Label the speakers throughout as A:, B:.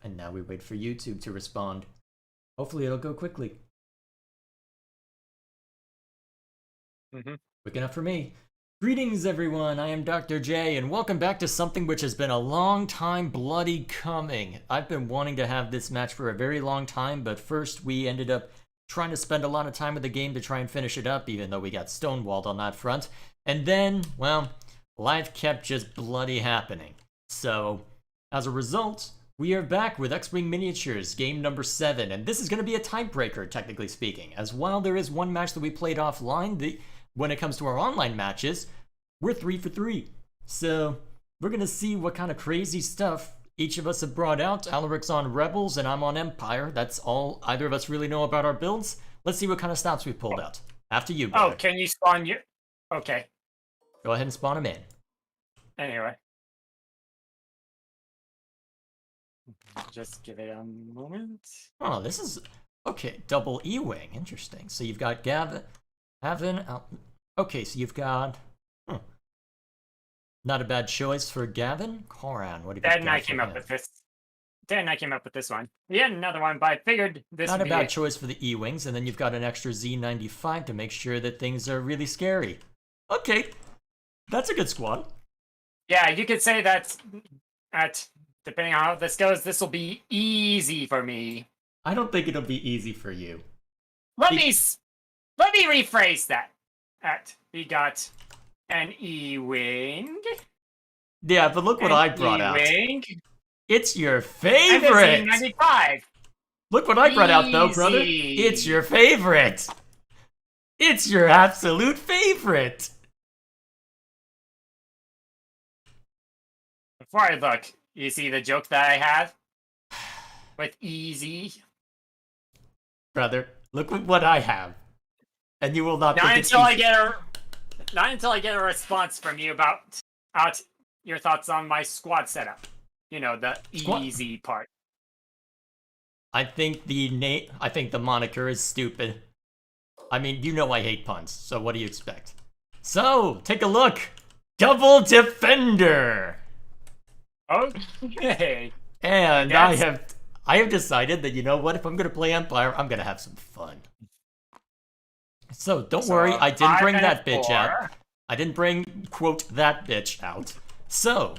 A: and now we wait for YouTube to respond. Hopefully it'll go quickly. Quick enough for me. Greetings, everyone. I am Dr. J, and welcome back to something which has been a long time bloody coming. I've been wanting to have this match for a very long time, but first we ended up trying to spend a lot of time with the game to try and finish it up, even though we got stonewalled on that front. And then, well, life kept just bloody happening. So, as a result, we are back with X-Wing Miniatures, game number 7, and this is going to be a tiebreaker, technically speaking, as while there is one match that we played offline, when it comes to our online matches, we're 3 for 3. So, we're going to see what kind of crazy stuff each of us have brought out. Alaric's on Rebels, and I'm on Empire. That's all either of us really know about our builds. Let's see what kind of stops we pulled out. After you, brother.
B: Oh, can you spawn you? Okay.
A: Go ahead and spawn him in.
B: Anyway. Just give it a moment.
A: Oh, this is... Okay, double E-Wing. Interesting. So you've got Gavin... Okay, so you've got... Not a bad choice for Gavin. Koran, what do you
B: Dad and I came up with this. Dad and I came up with this one. We had another one, but I figured this
A: Not
B: would
A: a bad choice for the E-Wings, and then you've got an extra Z95 to make sure that things are really scary. Okay, that's a good squad.
B: Yeah, you could say that depending on how this goes, this will be easy for me.
A: I don't think it'll be easy for you.
B: Let me rephrase that. We got an E-Wing.
A: Yeah, but look what I brought out.
B: E-Wing.
A: It's your favorite!
B: And a Z95.
A: Look what I brought out, though, brother. It's your favorite! It's your absolute favorite!
B: Before I look, you see the joke that I have? With easy?
A: Brother, look what I have. And you will not
B: Not
A: think
B: until I get a response from you about your thoughts on my squad setup. You know, the easy part.
A: I think the moniker is stupid. I mean, you know I hate puns, so what do you expect? So, take a look! Double Defender!
B: Okay.
A: And I have decided that, you know what, if I'm gonna play Empire, I'm gonna have some fun. So, don't worry, I didn't bring that bitch out. I didn't bring, quote, that bitch out. So,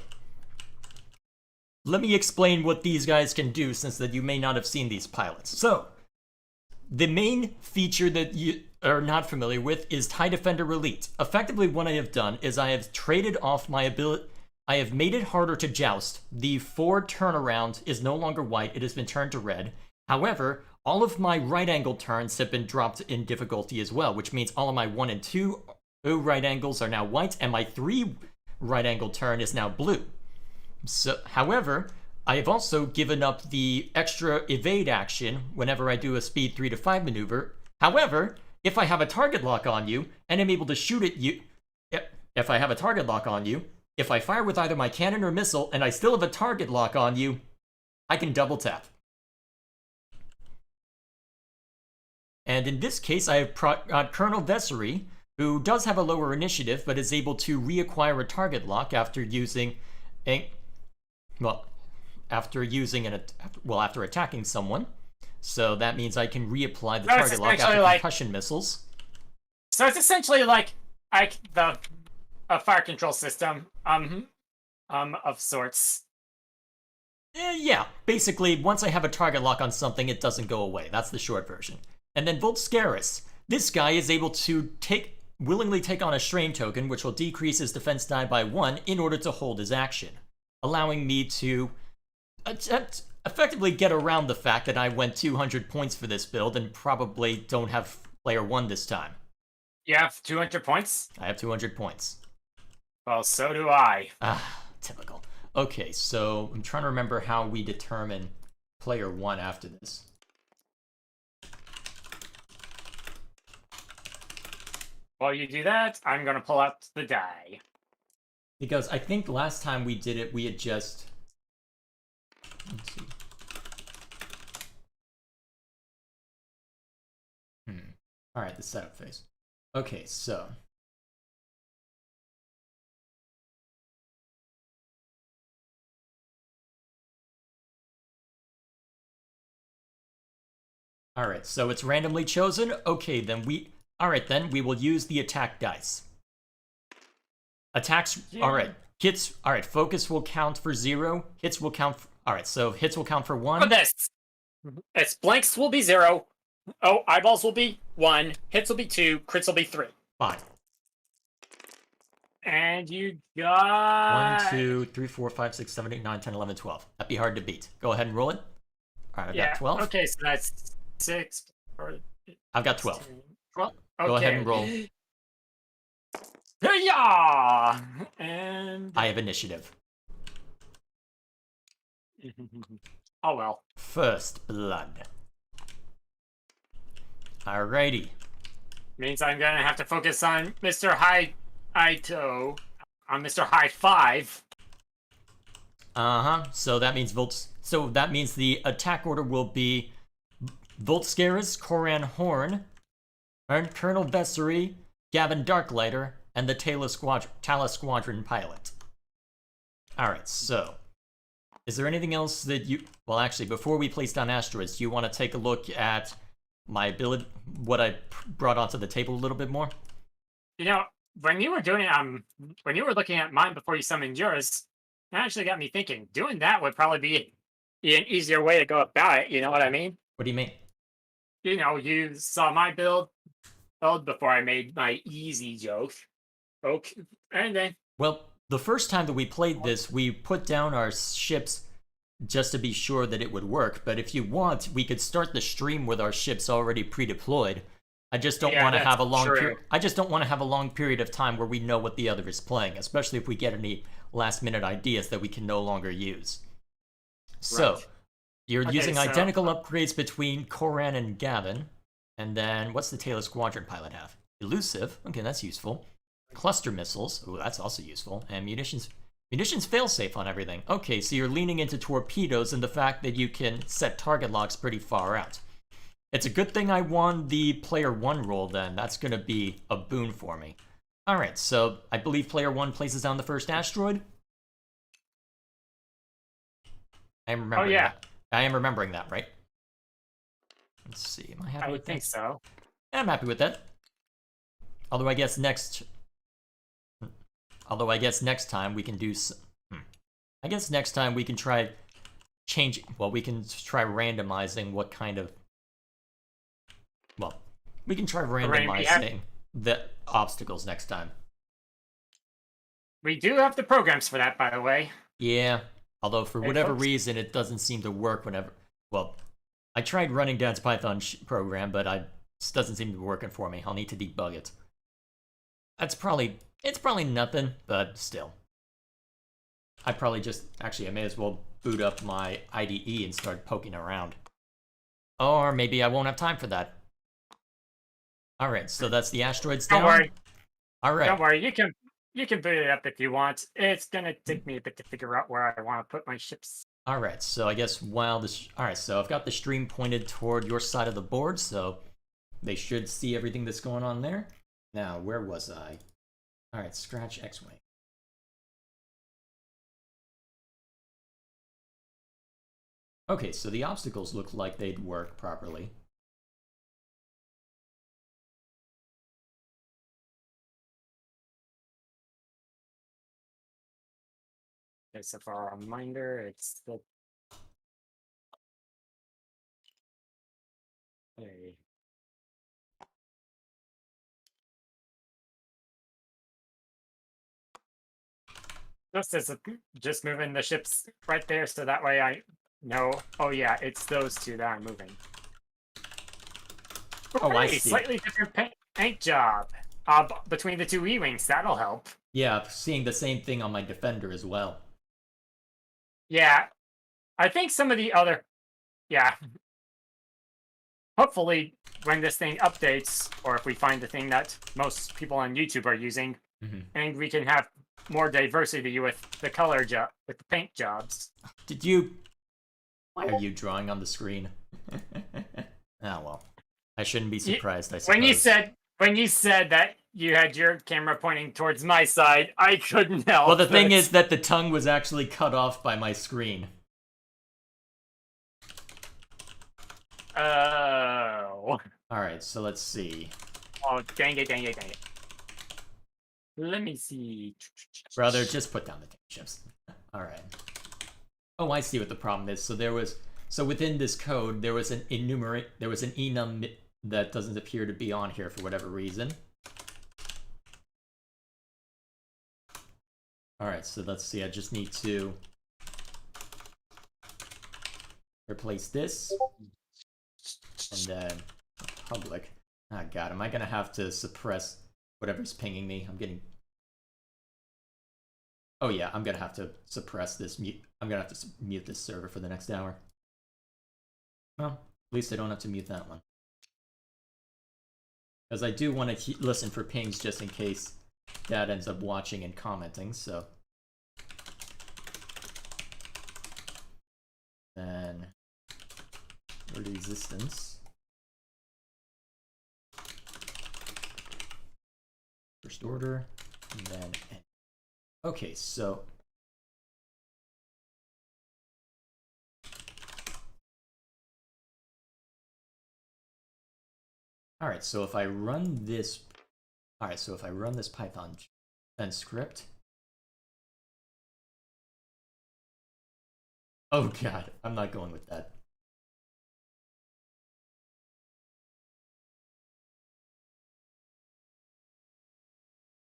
A: let me explain what these guys can do, since that you may not have seen these pilots. So, the main feature that you are not familiar with is TIE Defender Elite. Effectively, what I have done is I have traded off my ability. I have made it harder to joust. The forward turnaround is no longer white, it has been turned to red. However, all of my right angle turns have been dropped in difficulty as well, which means all of my 1 and 2 right angles are now white, and my 3 right angle turn is now blue. So, however, I have also given up the extra evade action whenever I do a speed 3 to 5 maneuver. However, if I have a target lock on you, and I'm able to shoot at you... If I have a target lock on you, if I fire with either my cannon or missile, and I still have a target lock on you, I can double tap. And in this case, I have Colonel Vessery, who does have a lower initiative, but is able to reacquire a target lock after using after attacking someone. So that means I can reapply the target lock after concussion missiles.
B: So it's essentially like a fire control system, of sorts.
A: Yeah, basically, once I have a target lock on something, it doesn't go away. That's the short version. And then Volscaris. This guy is able to willingly take on a Strain token, which will decrease his defense die by 1 in order to hold his action, allowing me to effectively get around the fact that I went 200 points for this build and probably don't have player 1 this time.
B: You have 200 points?
A: I have 200 points.
B: Well, so do I.
A: Typical. Okay, so I'm trying to remember how we determine player 1 after this.
B: While you do that, I'm going to pull out the die.
A: Because I think last time we did it, we had just... Let's see. Alright, the setup phase. Okay, so... All right, so it's randomly chosen. Okay, then all right, then we will use the attack dice. Attacks.
B: Yeah.
A: All right. Hits. All right. Focus will count for 0. Hits will count. All right. So hits will count for 1.
B: For this, its blanks will be 0. Oh, eyeballs will be 1. Hits will be 2. Crits will be 3.
A: Fine.
B: And you got
A: 1, 2, 3, 4, 5, 6, 7, 8, 9, 10, 11, 12. That'd be hard to beat. Go ahead and roll it. All right. I've got 12.
B: Okay, so that's 6.
A: I've got 12.
B: 12. Okay.
A: Go ahead and roll.
B: Yeah, and
A: I have initiative.
B: oh well.
A: First blood. Alrighty.
B: Means I'm gonna have to focus on Mr. Ito, on Mr. High 5.
A: So that means So that means the attack order will be Volscaris, Koran Horn, Colonel Vessery, Gavin Darklighter, and the Talos Squadron pilot. Alright, so is there anything else that you... Well, actually, before we place down asteroids, do you want to take a look at my ability, what I brought onto the table a little bit more?
B: You know, when you were doing when you were looking at mine before you summoned yours, it actually got me thinking, doing that would probably be an easier way to go about it, you know what I mean?
A: What do you mean?
B: You know, you saw my build before I made my easy joke. Okay, and then...
A: Well, the first time that we played this, we put down our ships just to be sure that it would work, but if you want, we could start the stream with our ships already pre-deployed. I just don't want to have a long I just don't want to have a long period of time where we know what the other is playing, especially if we get any last-minute ideas that we can no longer use. So, you're using identical upgrades between Koran and Gavin, and then what's the Talos Squadron pilot have? Elusive. Okay, that's useful. Cluster missiles. Oh, that's also useful. And munitions fail-safe on everything. Okay, so you're leaning into torpedoes and the fact that you can set target locks pretty far out. It's a good thing I won the player 1 role then. That's going to be a boon for me. Alright, so I believe player 1 places down the first asteroid. I am remembering that. I am remembering that, right? Let's see, am I happy with that?
B: I would think so.
A: I'm happy with that. Although I guess next time we can do I guess next time we can try we can try randomizing what kind of... Well, we can try randomizing the obstacles next time.
B: We do have the programs for that, by the way.
A: Yeah, although for whatever reason it doesn't seem to work whenever... Well, I tried running Dad's Python program, but it doesn't seem to be working for me. I'll need to debug it. It's probably nothing, but still. I may as well boot up my IDE and start poking around. Or maybe I won't have time for that. Alright, so that's the asteroids down.
B: Don't worry.
A: Alright.
B: Don't worry, you can boot it up if you want. It's gonna take me a bit to figure out where I want to put my ships.
A: Alright, so I guess Alright, so I've got the stream pointed toward your side of the board, so they should see everything that's going on there. Now, where was I? Alright, scratch X-Wing. Okay, so the obstacles look like they'd work properly.
B: Okay, so for a reminder, it's the... Hey. Just moving the ships right there, so that way I know. Oh yeah, it's those two that are moving.
A: Oh, I see.
B: Slightly different paint job between the two E-wings. That'll help.
A: Yeah, seeing the same thing on my Defender as well.
B: Yeah, I think some of the other... Yeah. Hopefully, when this thing updates, or if we find the thing that most people on YouTube are using, and we can have more diversity with the color job, with the paint jobs.
A: Why are you drawing on the screen? Well. I shouldn't be surprised, I suppose.
B: When you said that you had your camera pointing towards my side, I couldn't help.
A: Well, the thing is that the tongue was actually cut off by my screen.
B: Oh.
A: Alright, so let's see.
B: Oh, dang it, dang it, dang it. Let me see.
A: Brother, just put down the tank ships. Alright. Oh, I see what the problem is. So within this code, there was an enum that doesn't appear to be on here for whatever reason. Alright, so let's see. I just need to replace this. And then public. Ah, God, am I gonna have to suppress whatever's pinging me? Oh yeah, I'm gonna have to suppress this I'm gonna have to mute this server for the next hour. Well, at least I don't have to mute that one. Because I do want to listen for pings just in case Dad ends up watching and commenting, so. Then, resistance. First order, and then. Okay, so. Alright, so if I run this. Alright, so if I run this Python then script. Oh god, I'm not going with that.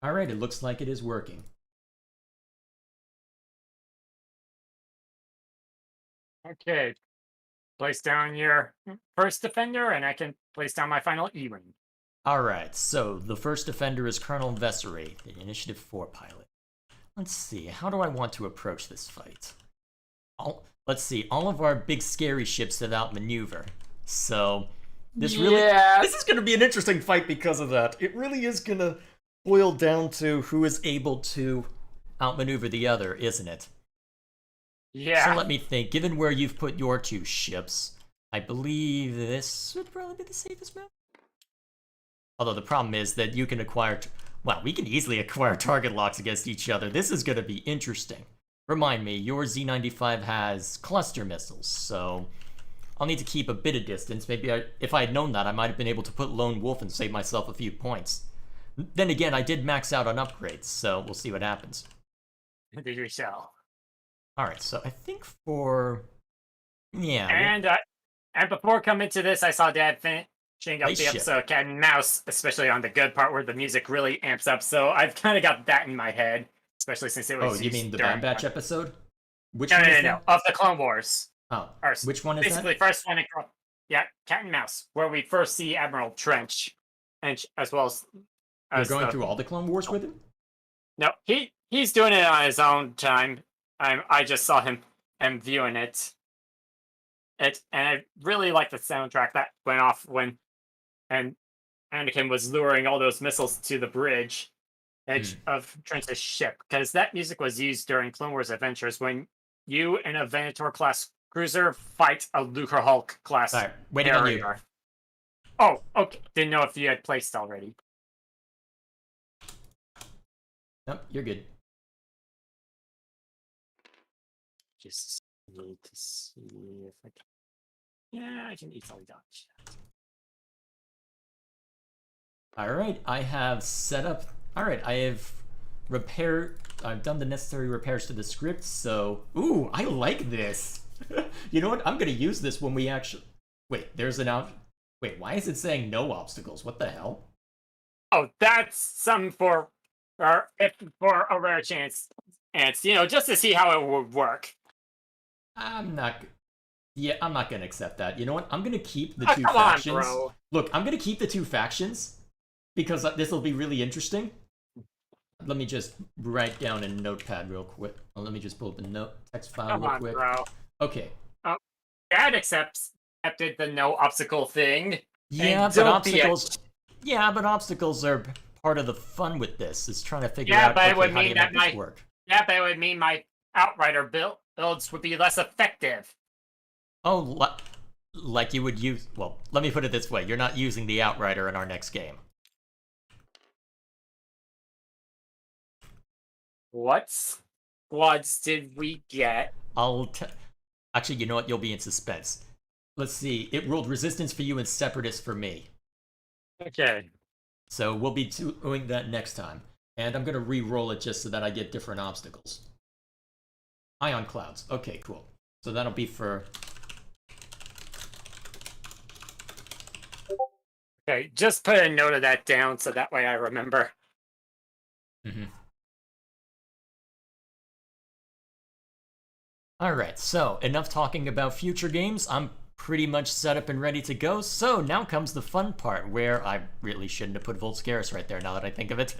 A: Alright, it looks like it is working.
B: Okay. Place down your first defender, and I can place down my final E-Wing.
A: Alright, so the first defender is Colonel Vesseray, the Initiative 4 pilot. Let's see, how do I want to approach this fight? Let's see, all of our big scary ships have outmaneuver. So, this is going to be an interesting fight because of that. It really is going to boil down to who is able to outmaneuver the other, isn't it?
B: Yeah.
A: So let me think, given where you've put your two ships, I believe this would probably be the safest move. Although the problem is that you can acquire, well, we can easily acquire target locks against each other. This is going to be interesting. Remind me, your Z95 has cluster missiles, so I'll need to keep a bit of distance. Maybe if I had known that, I might have been able to put Lone Wolf and save myself a few points. Then again, I did max out on upgrades, so we'll see what happens.
B: Did we shall?
A: Alright, so I think for... Yeah.
B: And before coming to this, I saw Dad finishing up the episode Cat and Mouse, especially on the good part where the music really amps up, so I've kind of got that in my head, especially since it was...
A: Oh, you mean the Bad Batch episode?
B: Which one is that? Of the Clone Wars.
A: Oh, which one is
B: basically,
A: that?
B: First one, yeah, Cat and Mouse, where we first see Admiral Trench, and as well as...
A: You're going through all the Clone Wars with him?
B: No, he's doing it on his own time. I just saw him viewing it. And I really like the soundtrack that went off when Anakin was luring all those missiles to the bridge edge of Trench's ship, because that music was used during Clone Wars Adventures when you and a Venator class cruiser fight a Lucrehulk class carrier. Oh, okay. Didn't know if you had placed already.
A: Nope, you're good.
B: Just need to see if I can. Yeah, I can easily dodge that.
A: Alright, I have set up. Alright, I've done the necessary repairs to the script, so. Ooh, I like this. You know what? I'm gonna use this when we actually. Wait, there's an out. Wait, why is it saying no obstacles? What the hell?
B: Oh, that's something for a rare chance. And just to see how it would work.
A: I'm not gonna accept that. You know what? I'm gonna keep the two
B: come
A: factions.
B: On, bro.
A: Look, I'm gonna keep the two factions because this will be really interesting. Let me just write down a notepad real quick. Let me just pull up the text file real quick.
B: Bro.
A: Okay.
B: Dad accepted the no obstacle thing.
A: Yeah, but obstacles. Yeah, but obstacles are part of the fun with this. Is trying to figure out how do you make this work.
B: Yeah, but it would mean my Outrider builds would be less effective.
A: Oh, like you would use... Well, let me put it this way. You're not using the Outrider in our next game.
B: What squads did we get?
A: Actually, you know what? You'll be in suspense. let's see. It rolled resistance for you and separatist for me.
B: Okay.
A: So we'll be doing that next time. And I'm going to re-roll it just so that I get different obstacles. Ion clouds. Okay, cool. So that'll be for...
B: Okay, just put a note of that down so that way I remember.
A: Alright, so enough talking about future games. I'm pretty much set up and ready to go. So now comes the fun part where I really shouldn't have put Volscaris right there now that I think of it.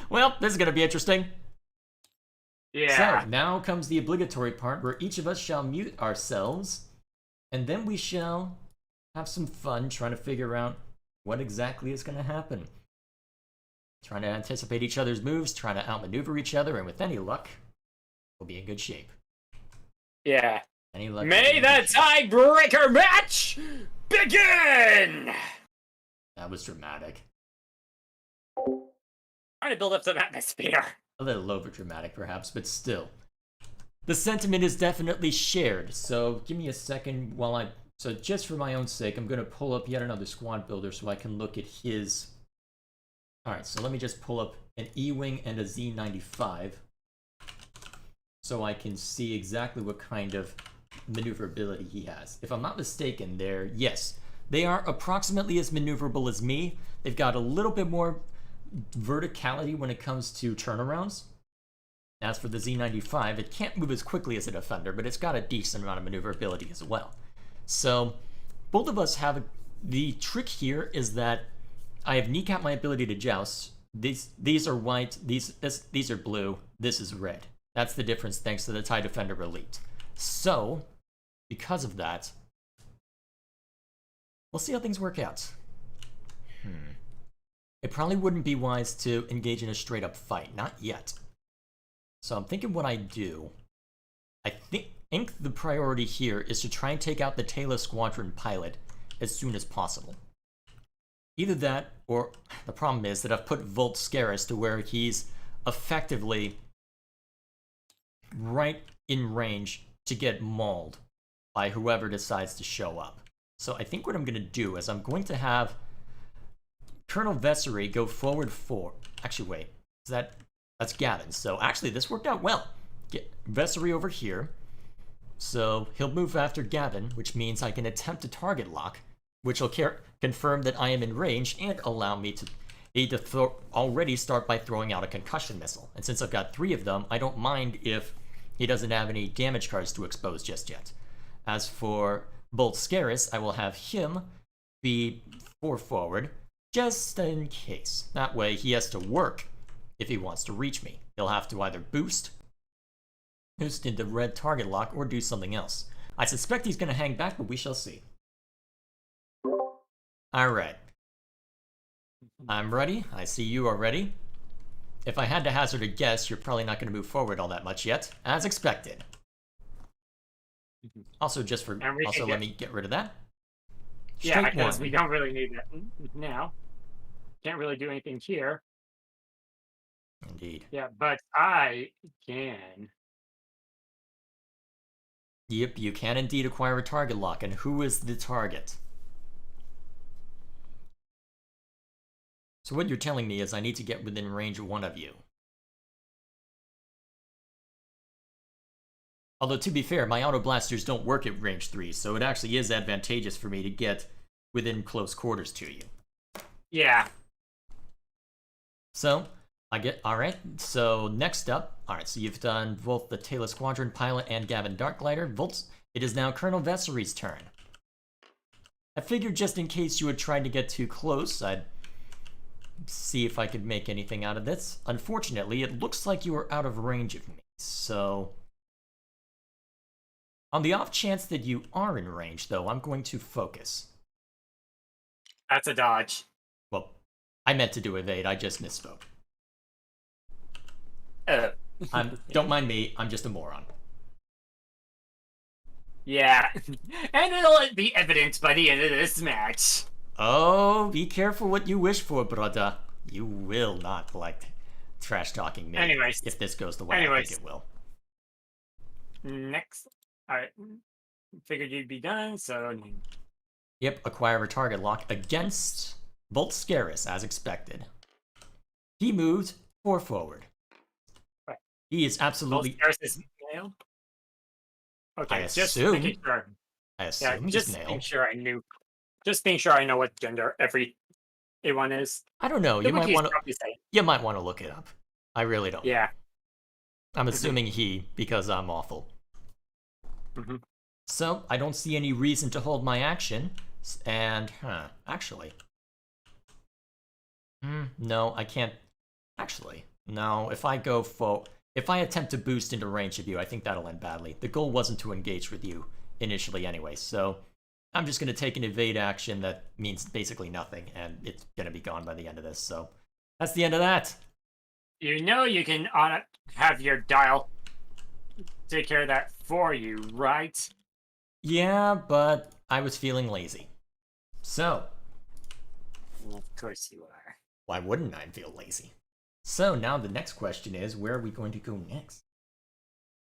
A: Well, this is going to be interesting.
B: Yeah.
A: So now comes the obligatory part where each of us shall mute ourselves, and then we shall have some fun trying to figure out what exactly is going to happen. Trying to anticipate each other's moves, trying to outmaneuver each other, and with any luck, we'll be in good shape.
B: Yeah.
A: Any luck?
B: May the tiebreaker match begin!
A: That was dramatic.
B: Trying to build up some atmosphere.
A: A little over dramatic, perhaps, but still. The sentiment is definitely shared, so give me a second while I... So just for my own sake, I'm going to pull up yet another squad builder so I can look at his... Alright, so let me just pull up an E-Wing and a Z95 so I can see exactly what kind of maneuverability he has. If I'm not mistaken, yes, they are approximately as maneuverable as me. They've got a little bit more verticality when it comes to turnarounds. As for the Z95, it can't move as quickly as a Defender, but it's got a decent amount of maneuverability as well. So both of us have... The trick here is that I have kneecapped my ability to joust. These are white, these are blue, this is red. That's the difference thanks to the TIE Defender Elite. So, because of that, we'll see how things work out. It probably wouldn't be wise to engage in a straight-up fight. Not yet. So I'm thinking what I do. I think the priority here is to try and take out the Taylor Squadron pilot as soon as possible. Either that, or the problem is that I've put Volscaris to where he's effectively right in range to get mauled by whoever decides to show up. So I think what I'm going to do is I'm going to have Colonel Vessery go forward 4. Actually, wait. That's Gavin. So actually, this worked out well. Get Vessery over here. So he'll move after Gavin, which means I can attempt a target lock, which will confirm that I am in range and allow me to already start by throwing out a concussion missile. And since I've got 3 of them, I don't mind if he doesn't have any damage cards to expose just yet. As for Volscaris, I will have him be 4 forward, just in case. That way he has to work if he wants to reach me. He'll have to either boost into red target lock or do something else. I suspect he's going to hang back, but we shall see. Alright. I'm ready. I see you are ready. If I had to hazard a guess, you're probably not going to move forward all that much yet, as expected. Also, let me get rid of that.
B: Yeah, because we don't really need that now. Can't really do anything here.
A: Indeed.
B: Yeah, but I can.
A: Yep, you can indeed acquire a target lock, and who is the target? So what you're telling me is I need to get within range of one of you. Although, to be fair, my auto blasters don't work at range 3, so it actually is advantageous for me to get within close quarters to you.
B: Yeah.
A: So, alright, so next up, alright, so you've done both the Taylor Squadron pilot and Gavin Darklighter. It is now Colonel Vessery's turn. I figured just in case you had tried to get too close, I'd see if I could make anything out of this. Unfortunately, it looks like you are out of range of me, so... On the off chance that you are in range, though, I'm going to focus.
B: That's a dodge.
A: Well, I meant to do evade, I just misspoke. Don't mind me, I'm just a moron.
B: Yeah, and it'll be evident by the end of this match.
A: Oh, be careful what you wish for, brother. You will not like trash-talking me.
B: Anyways.
A: If this goes the way I think it will.
B: Next. Alright. figured you'd be done, so
A: Yep, acquire a target lock against Volscaris, as expected. He moved 4 forward.
B: Right.
A: He is absolutely...
B: Volscaris is nailed? Okay,
A: I
B: just
A: assume.
B: making sure.
A: I
B: Yeah,
A: assume he's
B: just making
A: nailed.
B: sure I knew. Just being sure I know what gender everyone is.
A: I don't know.
B: The
A: You might
B: wikis
A: want to.
B: probably say.
A: You might want to look it up. I really don't.
B: Yeah.
A: I'm assuming he because I'm awful.
B: Mm-hmm.
A: So I don't see any reason to hold my action. And actually, no, I can't. Actually, no. If I go if I attempt to boost into range of you, I think that'll end badly. The goal wasn't to engage with you initially anyway, so I'm just gonna take an evade action that means basically nothing, and it's gonna be gone by the end of this. So that's the end of that.
B: You know you can have your dial take care of that for you, right?
A: Yeah, but I was feeling lazy. So,
B: Well, of course you are.
A: why wouldn't I feel lazy? So now the next question is, where are we going to go next?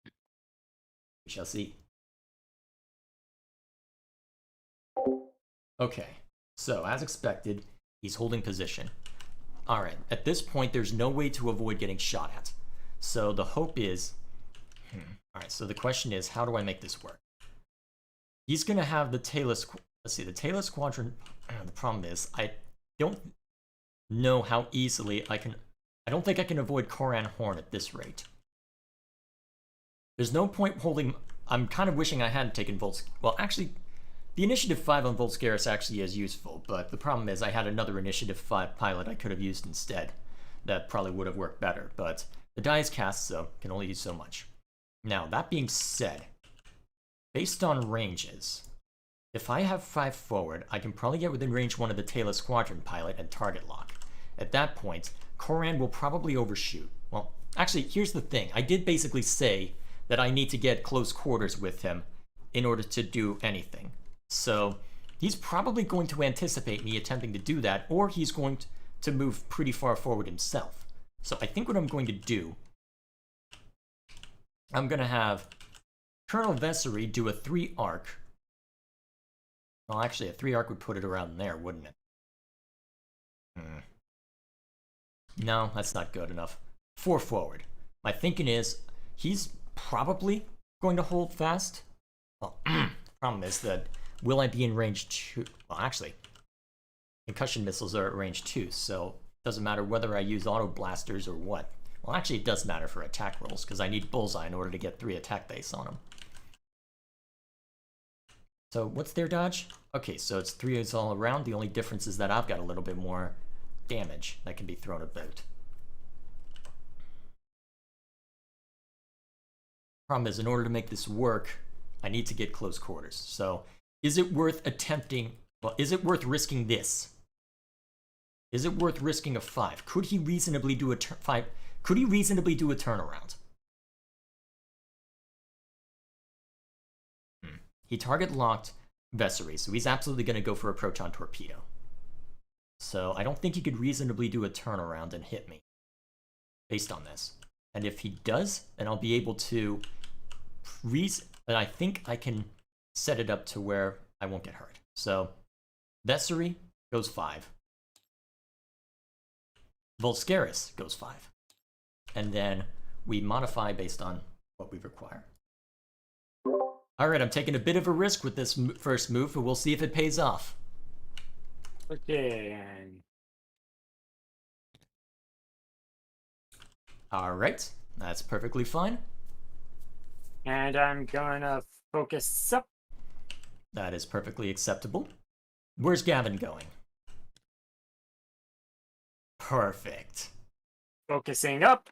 A: We shall see. Okay, so as expected, he's holding position. Alright, at this point, there's no way to avoid getting shot at. So the hope is... Alright, so the question is, how do I make this work? He's going to have the Talus... Let's see, the Talus Squadron... The problem is, I don't know how easily I can... I don't think I can avoid Koran Horn at this rate. There's no point holding... I'm kind of wishing I hadn't taken Volts... Well, actually, the Initiative 5 on Volscaris actually is useful, but the problem is I had another Initiative 5 pilot I could have used instead. That probably would have worked better, but the die is cast, so can only do so much. Now, that being said, based on ranges, if I have 5 forward, I can probably get within range 1 of the Talus Squadron pilot and target lock. At that point, Koran will probably overshoot. Well, actually, here's the thing. I did basically say that I need to get close quarters with him in order to do anything. So he's probably going to anticipate me attempting to do that, or he's going to move pretty far forward himself. So I think what I'm going to do, I'm going to have Colonel Vessery do a 3 arc. Well, actually, a 3 arc would put it around there, wouldn't it? No, that's not good enough. 4 forward. My thinking is, he's probably going to hold fast. Well, problem is that, will I be in range 2? Well, actually, concussion missiles are at range 2, so it doesn't matter whether I use auto blasters or what. Well, actually, it does matter for attack rolls, because I need bullseye in order to get 3 attack dice on him. So, what's their dodge? Okay, so it's 3 all around. The only difference is that I've got a little bit more damage that can be thrown about. Problem is, in order to make this work, I need to get close quarters. So, is it worth attempting... Well, is it worth risking this? Is it worth risking a 5? Could he reasonably do a 5? Could he reasonably do a turnaround? He target locked Vessery, so he's absolutely going to go for a proton torpedo. So I don't think he could reasonably do a turnaround and hit me based on this. And if he does, then I'll be able to and I think I can set it up to where I won't get hurt. So Vessery goes 5. Volscaris goes 5. And then we modify based on what we require. Alright, I'm taking a bit of a risk with this first move, but we'll see if it pays off.
B: Okay, and...
A: Alright, that's perfectly fine.
B: And I'm gonna focus up.
A: That is perfectly acceptable. Where's Gavin going? Perfect.
B: Focusing up.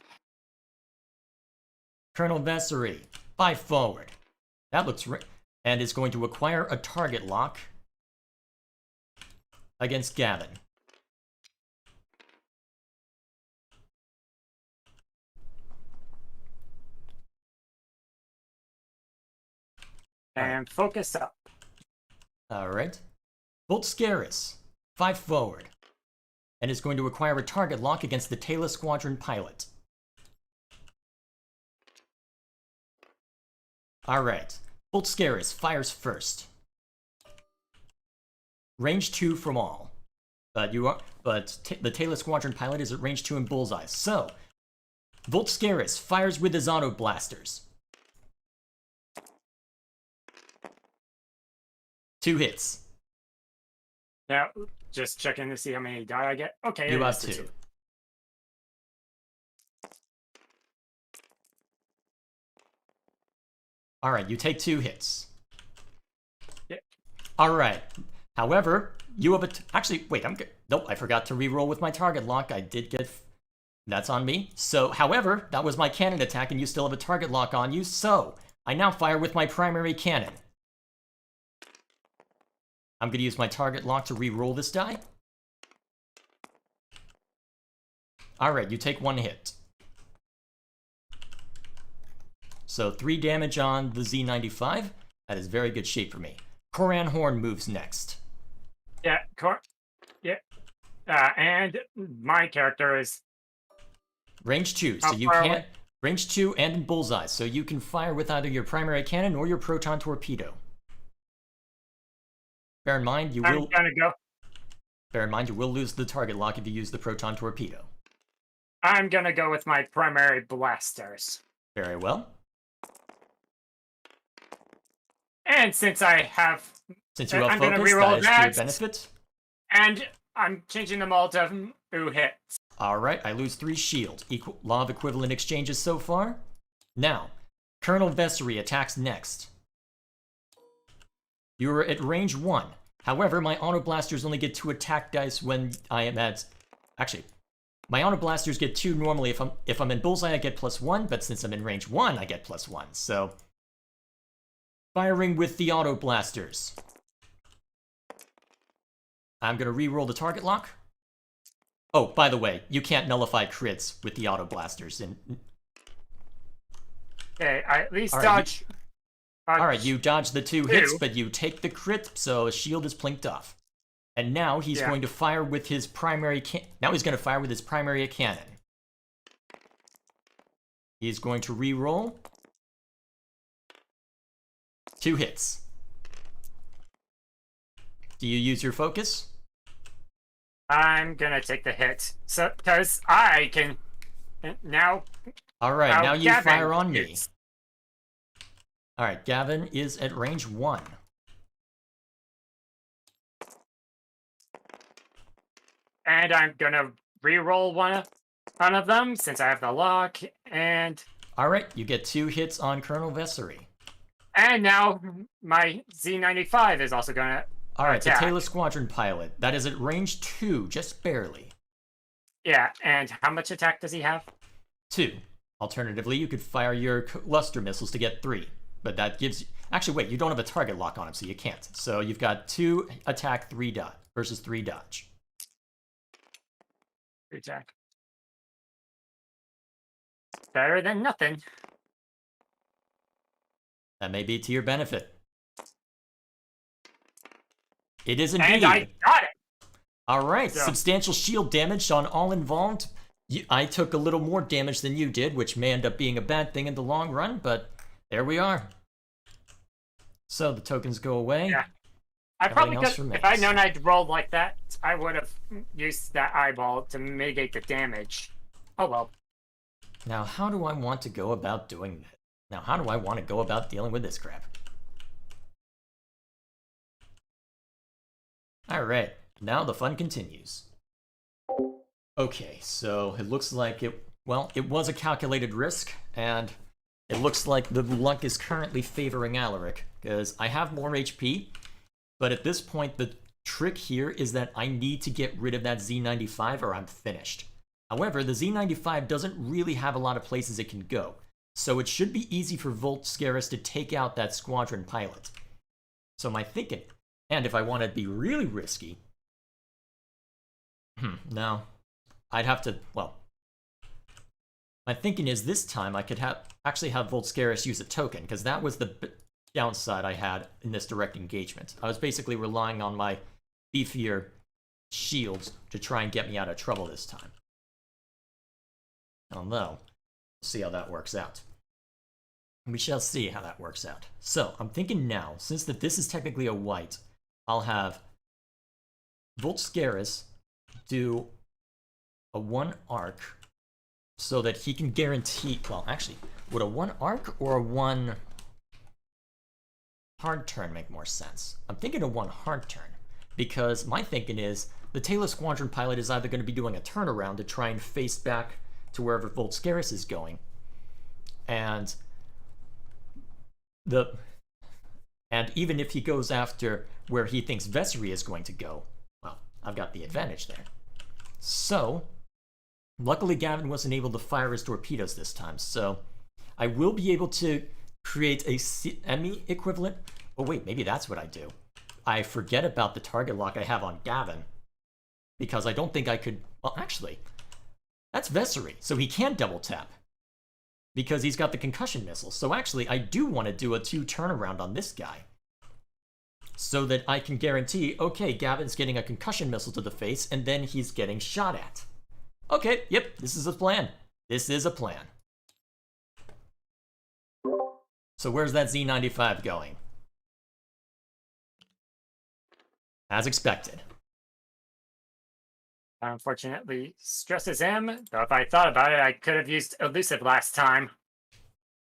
A: Colonel Vessery, 5 forward. That looks right. And is going to acquire a target lock against Gavin.
B: And focus up.
A: Alright. Volscaris, 5 forward. And is going to acquire a target lock against the Talus Squadron pilot. Alright. Volscaris fires first. Range 2 from all. The Taylor Squadron pilot is at range 2 in bullseye. So, Volscaris fires with his auto blasters. 2 hits.
B: Now, just checking to see how many die I get. Okay,
A: You
B: it
A: have
B: is
A: 2. Alright, you take 2 hits.
B: Yeah.
A: Alright. However, you have actually, wait, nope, I forgot to reroll with my target lock. I did get... That's on me. So, however, that was my cannon attack, and you still have a target lock on you, so I now fire with my primary cannon. I'm going to use my target lock to re-roll this die. Alright, you take 1 hit. So 3 damage on the Z95. That is very good shape for me. Koran Horn moves next.
B: Yeah, and my character is...
A: Range 2, so you can't... Range 2 and in bullseye, so you can fire with either your primary cannon or your proton torpedo. Bear in mind, you will...
B: I'm gonna go.
A: Bear in mind, you will lose the target lock if you use the proton torpedo.
B: I'm gonna go with my primary blasters.
A: Very well.
B: And since I have...
A: Since you have
B: I'm gonna
A: focus,
B: reroll
A: that is to
B: that.
A: your benefit.
B: And I'm changing them all to who hits.
A: Alright, I lose 3 shield. Law of equivalent exchanges so far. Now, Colonel Vessery attacks next. You are at range 1. However, my auto blasters only get 2 attack dice when I am at... Actually, my auto blasters get 2 normally. If I'm in bullseye, I get +1, but since I'm in range 1, I get +1. So, firing with the auto blasters. I'm gonna re-roll the target lock. Oh, by the way, you can't nullify crits with the auto blasters.
B: Okay, I at least
A: All right,
B: dodge.
A: Alright, you dodge the 2 hits, but you take the crit, so his shield is plinked off. And now he's going to fire with his primary Now he's going to fire with his primary cannon. He's going to re-roll. 2 hits. Do you use your focus?
B: I'm gonna take the hit. So, because I can... Now...
A: Alright, now you
B: Gavin
A: fire on me.
B: is-
A: Alright, Gavin is at range 1.
B: And I'm gonna re-roll one of them since I have the lock. And
A: Alright, you get 2 hits on Colonel Vessery.
B: now my Z95 is also gonna
A: Alright, the
B: attack.
A: Taylor Squadron pilot. That is at range 2, just barely.
B: Yeah, and how much attack does he have?
A: 2. Alternatively, you could fire your cluster missiles to get 3. But that gives you... Actually, wait, you don't have a target lock on him, so you can't. So you've got 2 attack, 3 dodge versus 3 dodge.
B: Attack. Better than nothing.
A: That may be to your benefit. It is indeed.
B: And I got it!
A: Alright,
B: So-
A: substantial shield damage on all involved. I took a little more damage than you did, which may end up being a bad thing in the long run, but there we are. So the tokens go away.
B: Yeah. I probably
A: Everything else
B: could,
A: remains.
B: if I'd known I'd rolled like that, I would have used that eyeball to mitigate the damage. Oh well.
A: Now, how do I want to go about doing that? Now, how do I want to go about dealing with this crap? Alright, now the fun continues. Okay, so it looks like it was a calculated risk, and it looks like the luck is currently favoring Alaric, because I have more HP, but at this point, the trick here is that I need to get rid of that Z95 or I'm finished. However, the Z95 doesn't really have a lot of places it can go, so it should be easy for Volscaris to take out that squadron pilot. So my thinking, and if I want to be really risky, no, I'd have to, well, my thinking is this time I could actually have Volscaris use a token, because that was the downside I had in this direct engagement. I was basically relying on my beefier shields to try and get me out of trouble this time. Although, we'll see how that works out. We shall see how that works out. So, I'm thinking now, since this is technically a white, I'll have Volscaris do a 1 arc so that he can guarantee. Well, actually, would a 1 arc or a 1 hard turn make more sense? I'm thinking a 1 hard turn because my thinking is the Taylor Squadron pilot is either going to be doing a turnaround to try and face back to wherever Volscaris is going, and even if he goes after where he thinks Vessery is going to go, well, I've got the advantage there. So, luckily Gavin wasn't able to fire his torpedoes this time, so I will be able to create a semi-equivalent. Oh wait, maybe that's what I do. I forget about the target lock I have on Gavin, because I don't think I could. Well, actually, that's Vessery, so he can double tap because he's got the concussion missile. So actually, I do want to do a 2 turnaround on this guy so that I can guarantee, okay, Gavin's getting a concussion missile to the face, and then he's getting shot at. Okay, yep, this is a plan. This is a plan. So where's that Z95 going? As expected.
B: Unfortunately, stresses him. Though if I thought about it, I could have used elusive last time.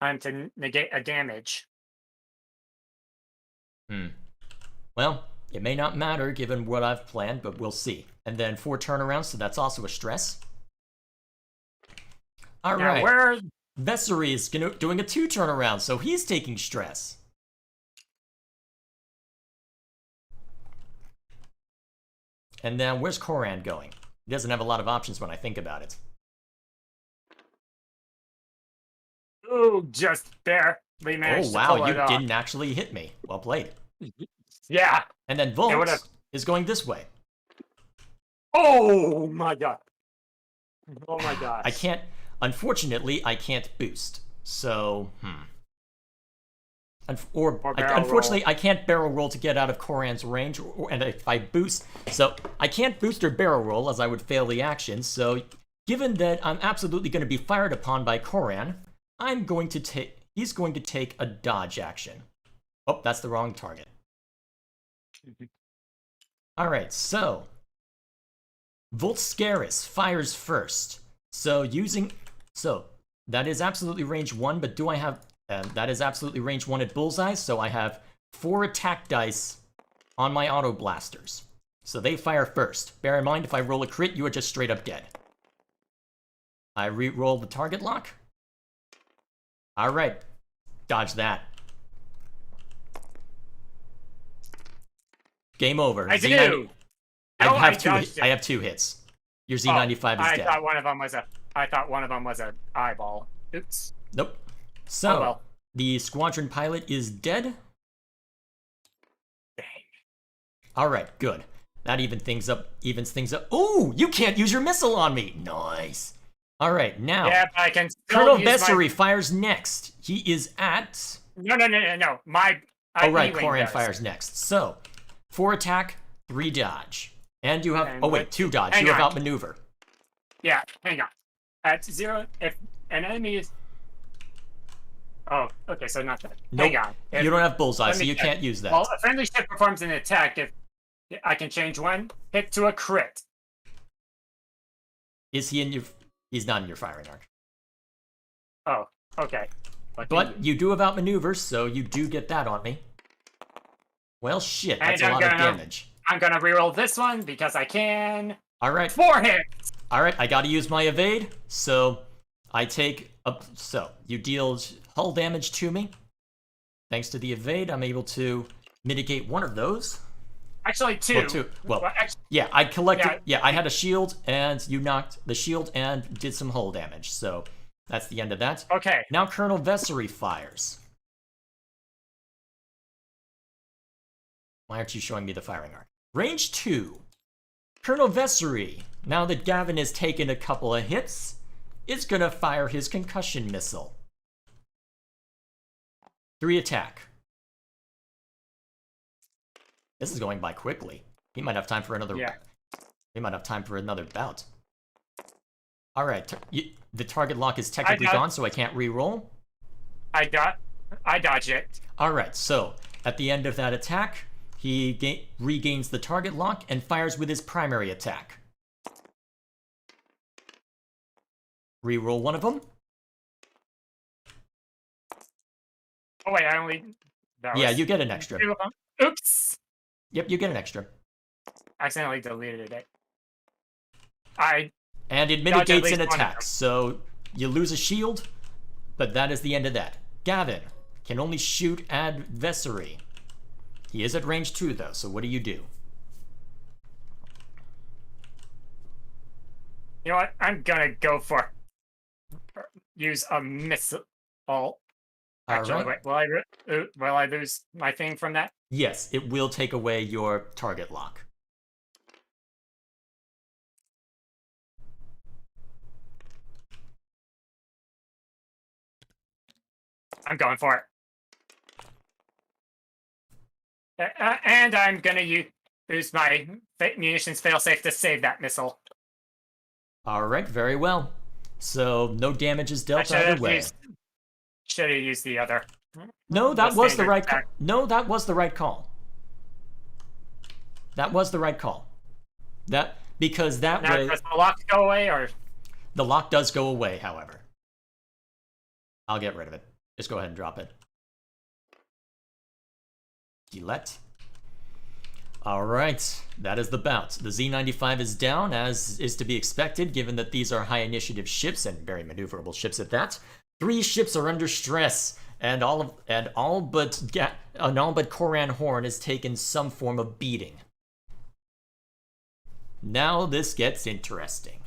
B: To negate a damage.
A: Well, it may not matter given what I've planned, but we'll see. And then 4 turnarounds, so that's also a stress. All right.
B: Where
A: Vessery is doing a 2 turnaround, so he's taking stress. And then where's Koran going? He doesn't have a lot of options when I think about it.
B: Ooh, just barely managed to pull
A: you
B: it off.
A: didn't actually hit me. Well played.
B: Yeah.
A: And then Volks is going this way.
B: Oh my god. Oh my gosh.
A: I can't, unfortunately, I can't boost. So, unfortunately, I can't barrel roll to get out of Koran's range, and if I boost, so I can't boost or barrel roll as I would fail the action. So, given that I'm absolutely going to be fired upon by Koran, he's going to take a dodge action. Oh, that's the wrong target. All right, so Volscaris fires first. So that is absolutely range 1, but do I have? That is absolutely range 1 at bullseye, so I have 4 attack dice on my auto blasters. So they fire first. Bear in mind, if I roll a crit, you are just straight up dead. I re-roll the target lock. All right, dodge that. Game over.
B: I do.
A: I have 2 hits. Your Z95 is dead.
B: I thought one of them was an eyeball. Oops.
A: Nope. So, the squadron pilot is dead.
B: Dang.
A: All right, good. That evens things up. Ooh, you can't use your missile on me. Nice. All right, now.
B: Yeah, but I can still
A: Colonel Vessery fires next. He is at.
B: No.
A: Koran fires next. So, 4 attack, 3 dodge, and you have. 2 dodge. You have outmaneuver.
B: Yeah, hang on. At 0, if an enemy is. Oh, okay, so not that.
A: Nope.
B: Hang on.
A: You don't have bullseye, so you can't use that.
B: Well, a friendly ship performs an attack if I can change 1 hit to a crit.
A: Is he in your? He's not in your firing arc.
B: Oh, okay.
A: But you do have outmaneuver, so you do get that on me. Well, shit, that's a lot of damage.
B: I'm gonna reroll this one because I can.
A: All right.
B: 4 hits.
A: All right, I got to use my evade, so I take up. So you deal hull damage to me. Thanks to the evade, I'm able to mitigate 1 of those.
B: Actually, 2.
A: Well, 2. Well, yeah, I collected. Yeah, I had a shield, and you knocked the shield and did some hull damage. So that's the end of that.
B: Okay.
A: Now Colonel Vessery fires. Why aren't you showing me the firing arc? Range 2. Colonel Vessery, now that Gavin has taken a couple of hits, is going to fire his concussion missile. 3 attack. This is going by quickly. He might have time for another.
B: Yeah.
A: He might have time for another bout. All right, the target lock is technically gone, so I can't re-roll.
B: I dodge it.
A: Alright, so at the end of that attack, he regains the target lock and fires with his primary attack. Reroll one of them.
B: Oh wait, I only.
A: Yeah, you get an extra.
B: Oops!
A: Yep, you get an extra.
B: Accidentally deleted it.
A: And it
B: dodge at
A: mitigates
B: least
A: an
B: one of
A: attack,
B: them.
A: so you lose a shield, but that is the end of that. Gavin can only shoot adversary. He is at range 2 though, so what do you do?
B: You know what? I'm gonna go for use a missile. Actually,
A: Alright.
B: wait, will I lose my thing from that?
A: Yes, it will take away your target lock.
B: I'm going for it. And I'm gonna use my munitions failsafe to save that missile.
A: Alright, very well. So no damage is dealt either way.
B: Should have used the other.
A: No, that
B: the
A: was the
B: standard
A: right
B: attack.
A: No, that was the right call. That was the right call. Because that
B: Now,
A: way
B: does the lock go away, or
A: the lock does go away, however. I'll get rid of it. Just go ahead and drop it. Gillette. Alright, that is the bout. The Z-95 is down, as is to be expected, given that these are high initiative ships, and very maneuverable ships at that. 3 ships are under stress, and all but Koran Horn has taken some form of beating. Now this gets interesting.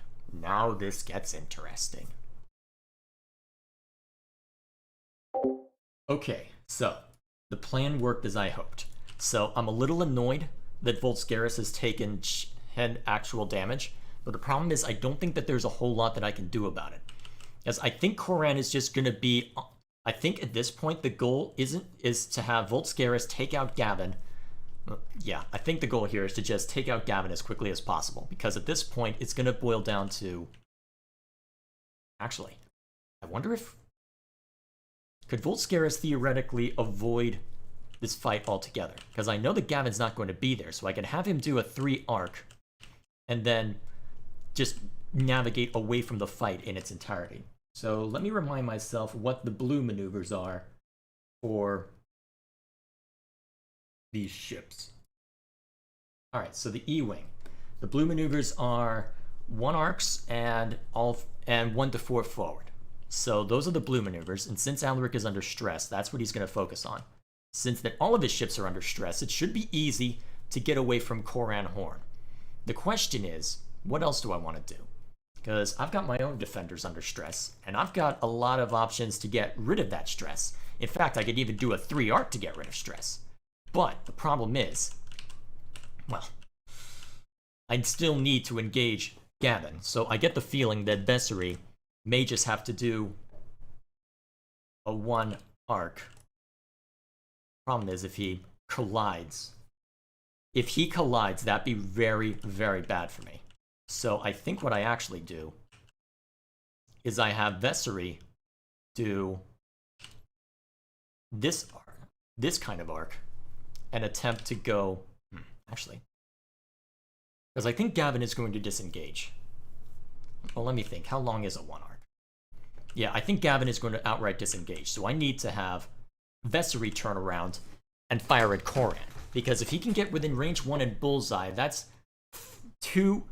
A: Okay, so the plan worked as I hoped. So I'm a little annoyed that Volscaris has taken actual damage, but the problem is I don't think that there's a whole lot that I can do about it. As I think Koran is just going to be... I think at this point the goal is to have Volscaris take out Gavin. Yeah, I think the goal here is to just take out Gavin as quickly as possible, because at this point it's going to boil down to... Actually, I wonder if... Could Volscaris theoretically avoid this fight altogether? Because I know that Gavin's not going to be there, so I can have him do a 3 arc and then just navigate away from the fight in its entirety. So let me remind myself what the blue maneuvers are for these ships. Alright, so the E-Wing. The blue maneuvers are 1 arcs and 1 to 4 forward. So those are the blue maneuvers, and since Alaric is under stress, that's what he's going to focus on. Since that all of his ships are under stress, it should be easy to get away from Koran Horn. The question is, what else do I want to do? Because I've got my own defenders under stress, and I've got a lot of options to get rid of that stress. In fact, I could even do a 3 arc to get rid of stress. But the problem is, well, I still need to engage Gavin, so I get the feeling that Bessary may just have to do a 1 arc. Problem is, if he collides, that'd be very, very bad for me. So I think what I actually do is I have Vessery do this arc, this kind of arc, and attempt to go... Actually, because I think Gavin is going to disengage. Well, let me think. How long is a 1 arc? Yeah, I think Gavin is going to outright disengage. So I need to have Vessery turn around and fire at Koran. Because if he can get within range 1 and bullseye, that's 2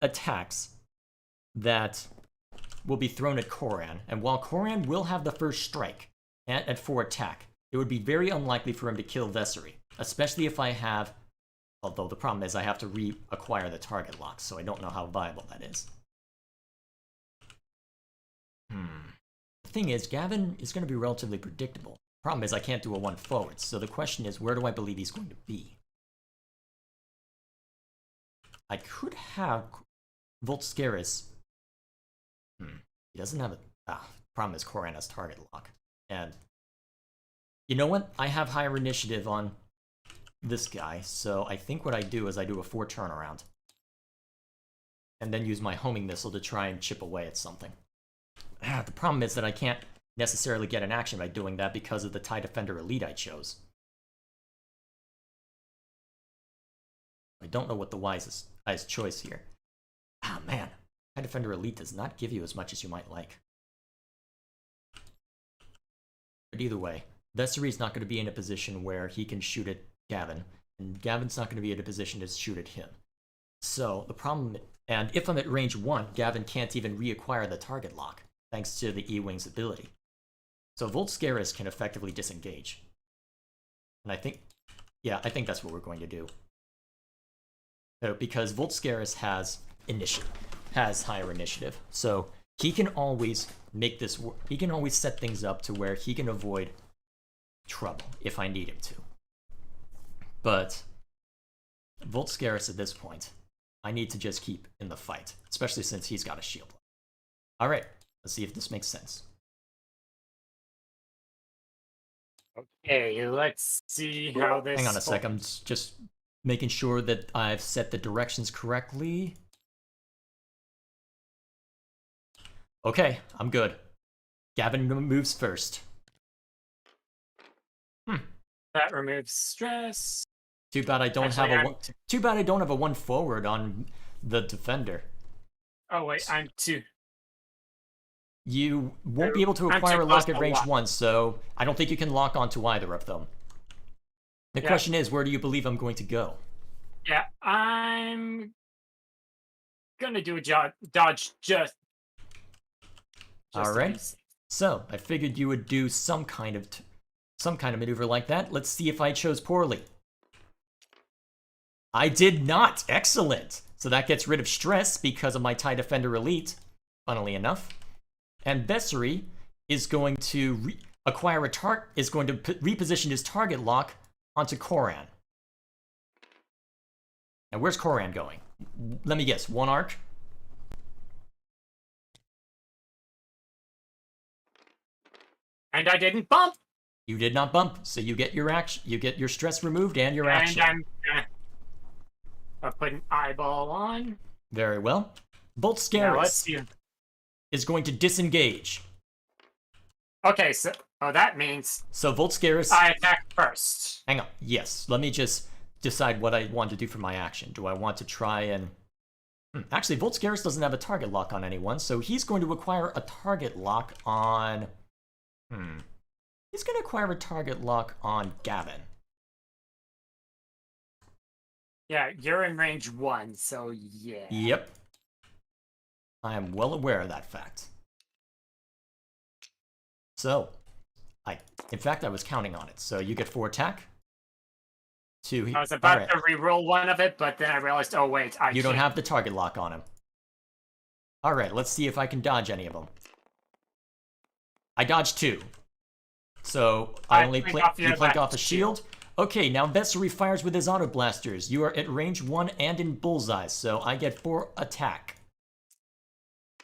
A: attacks that will be thrown at Koran. And while Koran will have the first strike at 4 attack, it would be very unlikely for him to kill Vessery. Especially if I have... Although the problem is I have to reacquire the target lock, so I don't know how viable that is. The thing is, Gavin is going to be relatively predictable. Problem is I can't do a 1 forward, so the question is, where do I believe he's going to be? I could have Volscaris. He doesn't have a... problem is Koran has target lock. And you know what? I have higher initiative on this guy, so I think what I do is I do a 4 turnaround. And then use my homing missile to try and chip away at something. The problem is that I can't necessarily get an action by doing that because of the TIE Defender Elite I chose. I don't know what the wisest choice here. Ah, man. TIE Defender Elite does not give you as much as you might like. But either way, Vessery's not going to be in a position where he can shoot at Gavin, and Gavin's not going to be in a position to shoot at him. So, the problem... And if I'm at range 1, Gavin can't even reacquire the target lock, thanks to the E-Wing's ability. So Volt Scaris can effectively disengage. And I think that's what we're going to do. Because Volt Scaris has higher initiative. So he can always make this work. He can always set things up to where he can avoid trouble if I need him to. But Volt Scaris at this point, I need to just keep in the fight, especially since he's got a shield. Alright, let's see if this makes sense.
B: Okay, let's see how this...
A: Hang on a sec, I'm just making sure that I've set the directions correctly. Okay, I'm good. Gavin moves first.
B: That removes stress.
A: Too bad I don't have a one. Too bad I don't have a 1 forward on the defender.
B: Oh wait, I'm 2.
A: You won't be able to acquire a lock at range 1, so I don't think you can lock onto either of them. The question is, where do you believe I'm going to go?
B: Yeah, I'm gonna do a dodge just
A: all right. So I figured you would do some kind of maneuver like that. Let's see if I chose poorly. I did not. Excellent. So that gets rid of stress because of my TIE Defender Elite, funnily enough. And Vessery is going to reposition his target lock onto Koran. Now, where's Koran going? Let me guess. 1 arc?
B: And I didn't bump.
A: You did not bump, so you get your action. You get your stress removed and your action.
B: And I'll put an eyeball on.
A: Very well. Volt Scaris is going to disengage.
B: Okay, so that means
A: Volt Scaris.
B: I attack first.
A: Hang on. Yes. Let me just decide what I want to do for my action. Do I want to try and... Actually, Volt Scaris doesn't have a target lock on anyone, so he's going to acquire a target lock on... He's going to acquire a target lock on Gavin.
B: Yeah, you're in range 1, so yeah.
A: Yep. I am well aware of that fact. So, in fact, I was counting on it. So you get 4 attack. 2.
B: I was about to reroll one of it, but then I realized, oh wait,
A: you don't have the target lock on him. All right, let's see if I can dodge any of them. I dodged 2. So I only blink off a shield. Okay, now Vessery fires with his auto blasters. You are at range 1 and in bullseye, so I get 4 attack.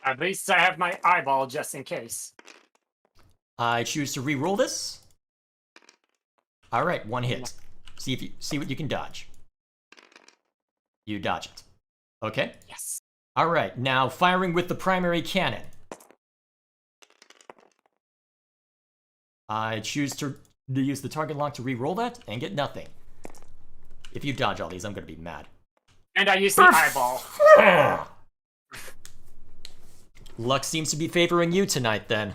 B: At least I have my eyeball just in case.
A: I choose to re-roll this. All right, 1 hit. See what you can dodge. You dodge it. Okay.
B: Yes.
A: All right, now firing with the primary cannon. I choose to use the target lock to re-roll that and get nothing. If you dodge all these, I'm going to be mad.
B: And I use the eyeball.
A: Luck seems to be favoring you tonight, then.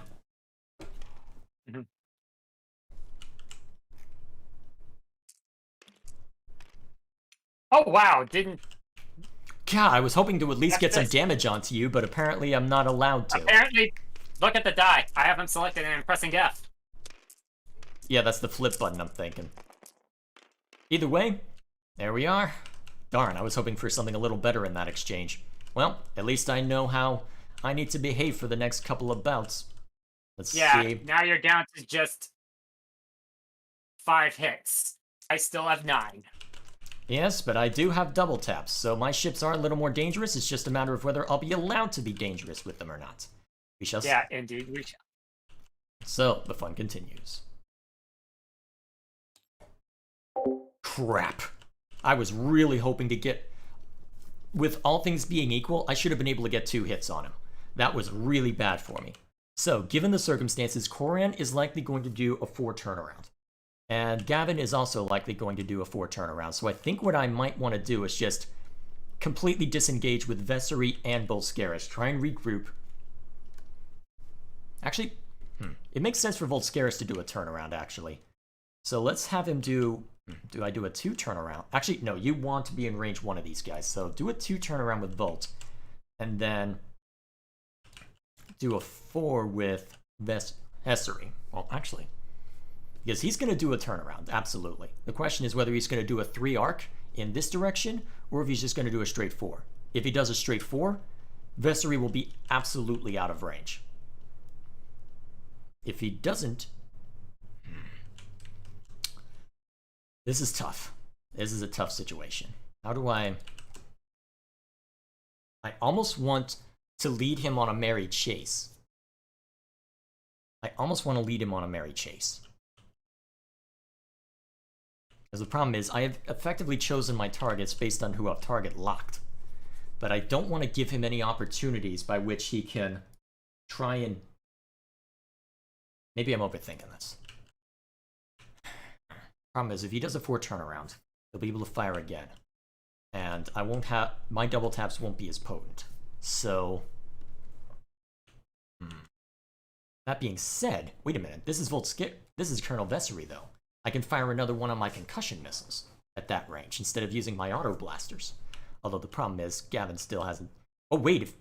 B: Oh, wow, didn't...
A: God, I was hoping to at least get some damage onto you, but apparently I'm not allowed to.
B: Apparently, look at the die. I haven't selected and I'm pressing F.
A: Yeah, that's the flip button I'm thinking. Either way, there we are. Darn, I was hoping for something a little better in that exchange. Well, at least I know how I need to behave for the next couple of bouts. Let's see.
B: Now you're down to just 5 hits. I still have 9.
A: Yes, but I do have double taps, so my ships are a little more dangerous. It's just a matter of whether I'll be allowed to be dangerous with them or not. We shall see.
B: Yeah, indeed, we shall.
A: So, the fun continues. Crap. I was really hoping to get... With all things being equal, I should have been able to get 2 hits on him. That was really bad for me. So, given the circumstances, Koran is likely going to do a 4 turnaround. And Gavin is also likely going to do a 4 turnaround. So I think what I might want to do is just completely disengage with Vessery and Volscaris. Try and regroup. Actually, it makes sense for Volscaris to do a turnaround, actually. So let's have him do... Do I do a 2 turnaround? Actually, no, you want to be in range 1 of these guys. So do a 2 turnaround with Volt. And then do a 4 with Vessery. Well, actually... Because he's going to do a turnaround, absolutely. The question is whether he's going to do a 3 arc in this direction, or if he's just going to do a straight 4. If he does a straight 4, Vessery will be absolutely out of range. If he doesn't... This is tough. This is a tough situation. How do I almost want to lead him on a merry chase. Because the problem is, I have effectively chosen my targets based on who I've target locked. But I don't want to give him any opportunities by which he can try and... Maybe I'm overthinking this. Problem is, if he does a 4 turnaround, he'll be able to fire again. And I won't have... My double taps won't be as potent. So... That being said, wait a minute, this is This is Colonel Vessery, though. I can fire another one of my concussion missiles at that range instead of using my auto blasters. Although the problem is, Gavin still hasn't... Oh, wait, if...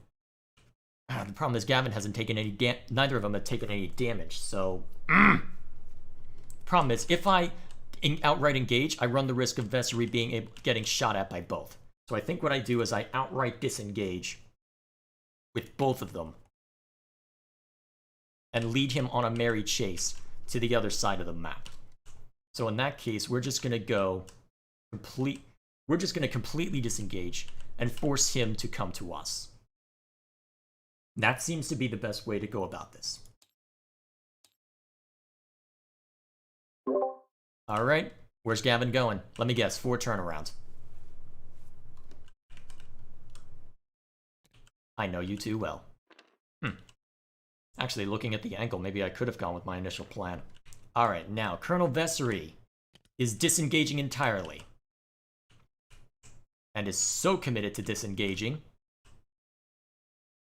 A: the problem is Gavin hasn't taken any neither of them have taken any damage, so... Problem is, if I outright engage, I run the risk of Vessery getting shot at by both. So I think what I do is I outright disengage with both of them and lead him on a merry chase to the other side of the map. So in that case, we're just going to go we're just going to completely disengage and force him to come to us. That seems to be the best way to go about this. All right, where's Gavin going? Let me guess, 4 turnarounds. I know you too well. Actually, looking at the angle, maybe I could have gone with my initial plan. All right, now, Colonel Vessery is disengaging entirely. And is so committed to disengaging.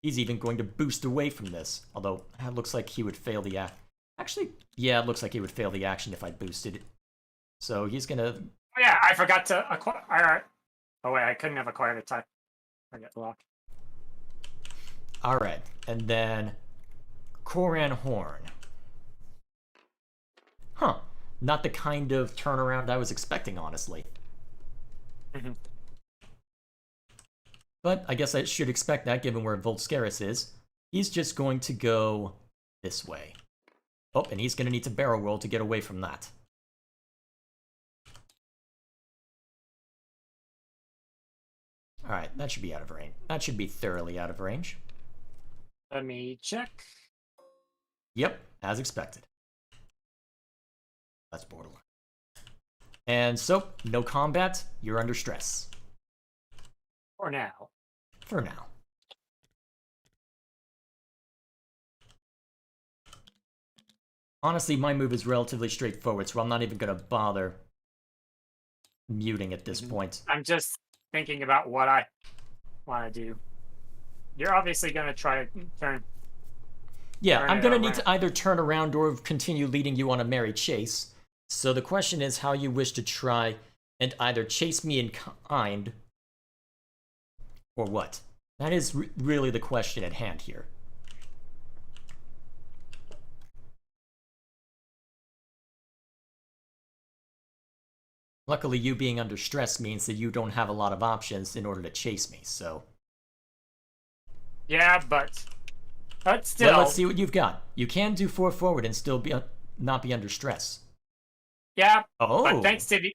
A: He's even going to boost away from this. Although, it looks like he would fail the act. Actually, yeah, it looks like he would fail the action if I boosted it. So he's gonna...
B: Oh yeah, I forgot to acquire... Oh wait, I couldn't have acquired a type. I get locked.
A: Alright, and then... Koran Horn. Huh. Not the kind of turnaround I was expecting, honestly. But I guess I should expect that, given where Volscaris is. He's just going to go this way. Oh, and he's going to need to barrel roll to get away from that. Alright, that should be out of range. That should be thoroughly out of range.
B: Let me check.
A: Yep, as expected. That's borderline. And so, no combat, you're under stress.
B: For now.
A: For now. Honestly, my move is relatively straightforward, so I'm not even going to bother muting at this point.
B: I'm just thinking about what I want to do. You're obviously going to try to turn...
A: Yeah, I'm going to need to either turn around or continue leading you on a merry chase. So the question is how you wish to try and either chase me in kind or what? That is really the question at hand here. Luckily, you being under stress means that you don't have a lot of options in order to chase me, so...
B: Yeah, but still...
A: Well, let's see what you've got. You can do 4 forward and still not be under stress.
B: Yeah,
A: oh,
B: but thanks to the...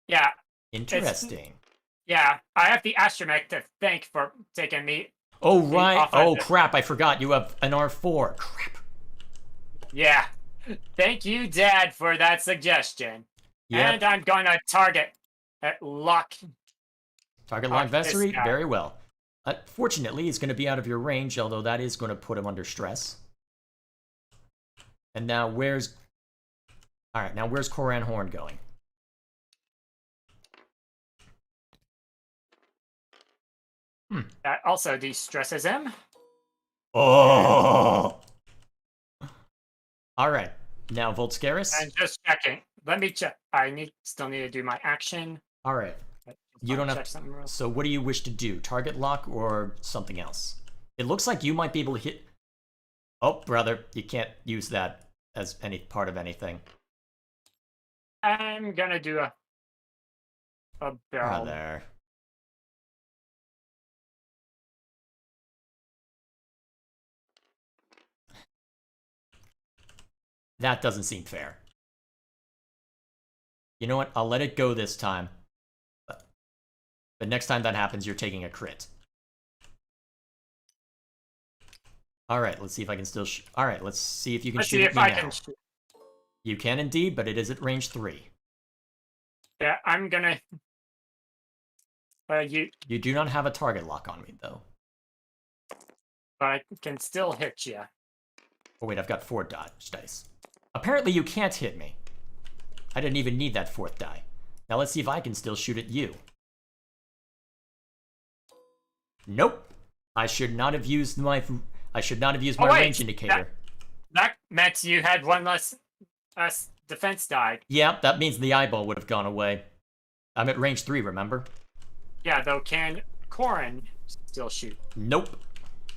B: Yeah.
A: Interesting.
B: Yeah, I have the astromech to thank for taking me...
A: Oh, right. Oh, crap, I forgot. You have an R4. Crap.
B: Yeah. Thank you, Dad, for that suggestion. Yep. And I'm going to target lock.
A: Target lock Vessery? Very well. Fortunately, he's going to be out of your range, although that is going to put him under stress. And now where's... Alright, now where's Koran Horn going?
B: That also de-stresses him.
A: Oh! Alright, now Volscaris.
B: And just checking. Let me check. I still need to do my action.
A: Alright. You don't have
B: check something real.
A: So what do you wish to do? Target lock or something else? It looks like you might be able to hit... Oh, brother, you can't use that as any part of anything.
B: I'm gonna do a barrel.
A: Brother. That doesn't seem fair. You know what? I'll let it go this time. But next time that happens, you're taking a crit. Alright, let's see if I can still... Alright, let's see if you can shoot at me now. You can indeed, but it is at range 3.
B: Yeah, I'm gonna... You
A: do not have a target lock on me, though.
B: But I can still hit you.
A: Oh wait, I've got 4 dodge dice. Apparently you can't hit me. I didn't even need that 4th die. Now let's see if I can still shoot at you. Nope. I should not have used my range indicator.
B: That meant you had one less defense die.
A: Yeah, that means the eyeball would have gone away. I'm at range 3, remember?
B: Yeah, though can Koran still shoot?
A: Nope.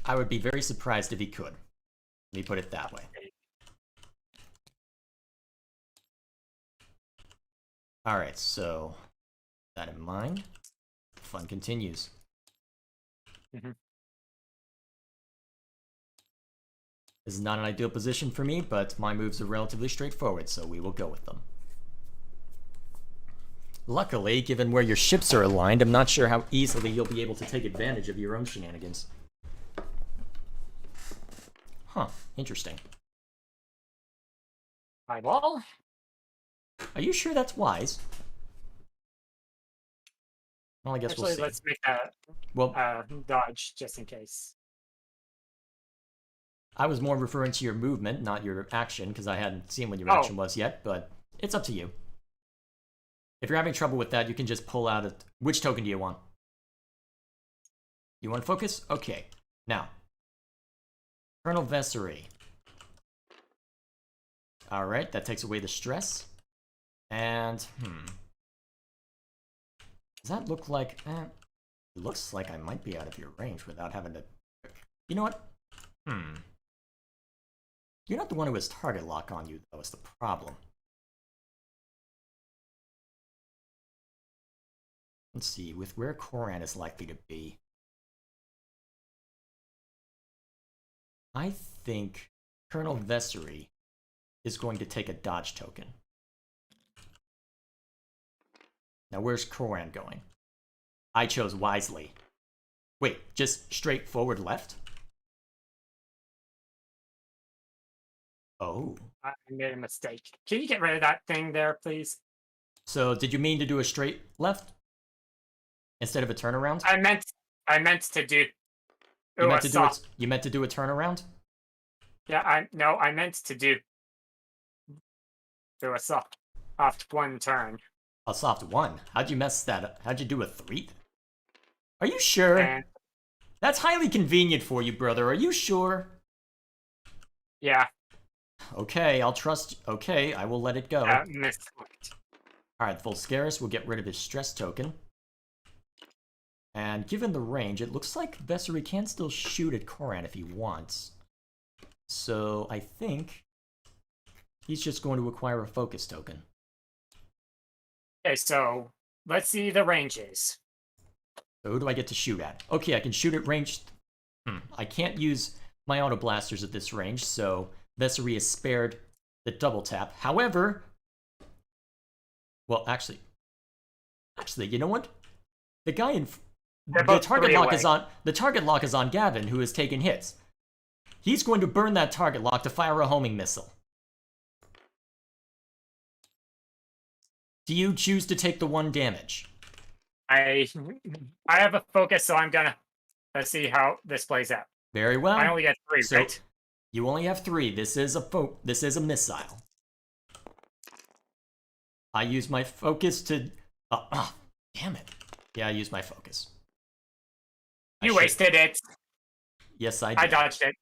A: I would be very surprised if he could. Let me put it that way. Alright, so... that in mind. Fun continues.
B: Mm-hmm.
A: This is not an ideal position for me, but my moves are relatively straightforward, so we will go with them. Luckily, given where your ships are aligned, I'm not sure how easily you'll be able to take advantage of your own shenanigans. Huh, interesting.
B: Eyeball?
A: Are you sure that's wise? Well, I guess
B: Actually,
A: we'll see.
B: let's make a dodge, just in case.
A: I was more referring to your movement, not your action, because I hadn't seen what your action was yet, but it's up to you. If you're having trouble with that, you can just pull out a... Which token do you want? You want to focus? Okay. Now. Colonel Vessery. Alright, that takes away the stress. And, does that look like... it looks like I might be out of your range without having to... You know what? You're not the one who has target lock on you, though, is the problem. Let's see, with where Koran is likely to be. I think Colonel Vessery is going to take a dodge token. Now, where's Koran going? I chose wisely. Wait, just straight forward left? Oh.
B: I made a mistake. Can you get rid of that thing there, please?
A: So, did you mean to do a straight left? Instead of a turnaround?
B: I meant to do...
A: You meant to do a turnaround?
B: Yeah, I meant to do a soft one turn.
A: A soft 1? How'd you mess that up? How'd you do a 3? Are you sure?
B: And,
A: that's highly convenient for you, brother. Are you sure?
B: Yeah.
A: Okay, I'll trust... Okay, I will let it go.
B: Misclicked.
A: Alright, Volscaris will get rid of his stress token. And given the range, it looks like Vessery can still shoot at Koran if he wants. So, I think he's just going to acquire a focus token.
B: Okay, so let's see the ranges.
A: So who do I get to shoot at? Okay, I can shoot at range... I can't use my auto blasters at this range, so Vessery is spared the double tap. However... Well, actually, you know what? The guy in... The target lock is on Gavin, who has taken hits. He's going to burn that target lock to fire a homing missile. Do you choose to take the 1 damage?
B: I have a focus, so I'm gonna... Let's see how this plays out.
A: Very well.
B: I only get 3, right?
A: You only have 3. This is a missile. I use my focus to... damn it. Yeah, I used my focus.
B: You wasted it.
A: Yes, I did.
B: I dodged it.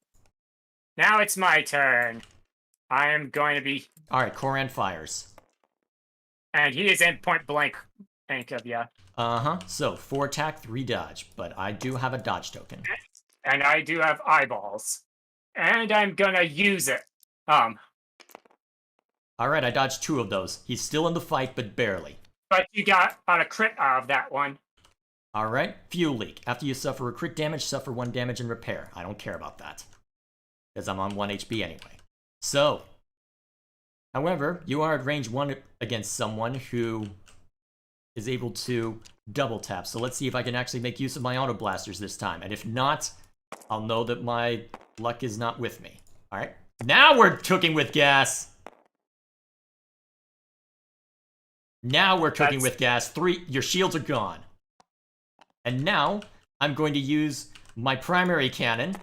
B: Now it's my turn. I am going to be...
A: Alright, Koran fires.
B: And he is in point blank rank of you.
A: Uh-huh. So, 4 attack, 3 dodge. But I do have a dodge token.
B: And I do have eyeballs. And I'm gonna use it.
A: Alright, I dodged 2 of those. He's still in the fight, but barely.
B: But you got on a crit out of that one.
A: Alright, fuel leak. After you suffer a crit damage, suffer 1 damage and repair. I don't care about that. Because I'm on 1 HP anyway. So, however, you are at range 1 against someone who is able to double tap. So let's see if I can actually make use of my auto blasters this time. And if not, I'll know that my luck is not with me. Alright, now we're cooking with gas! Now we're cooking with gas. 3, your shields are gone. And now, I'm going to use my primary cannon.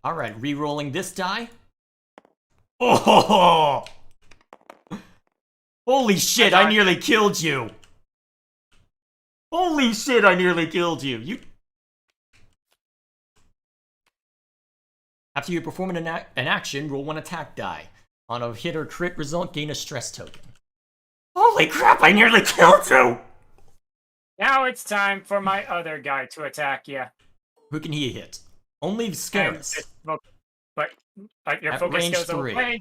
A: Alright, re-rolling this die. Oh! Holy shit, I nearly killed you! Holy shit, I nearly killed you! After you perform an action, roll 1 attack die. On a hit or crit result, gain a stress token. Holy crap, I nearly killed you!
B: Now it's time for my other guy to attack you.
A: Who can he hit? Only Scarus.
B: But your
A: At
B: focus
A: range
B: goes
A: 3.
B: away.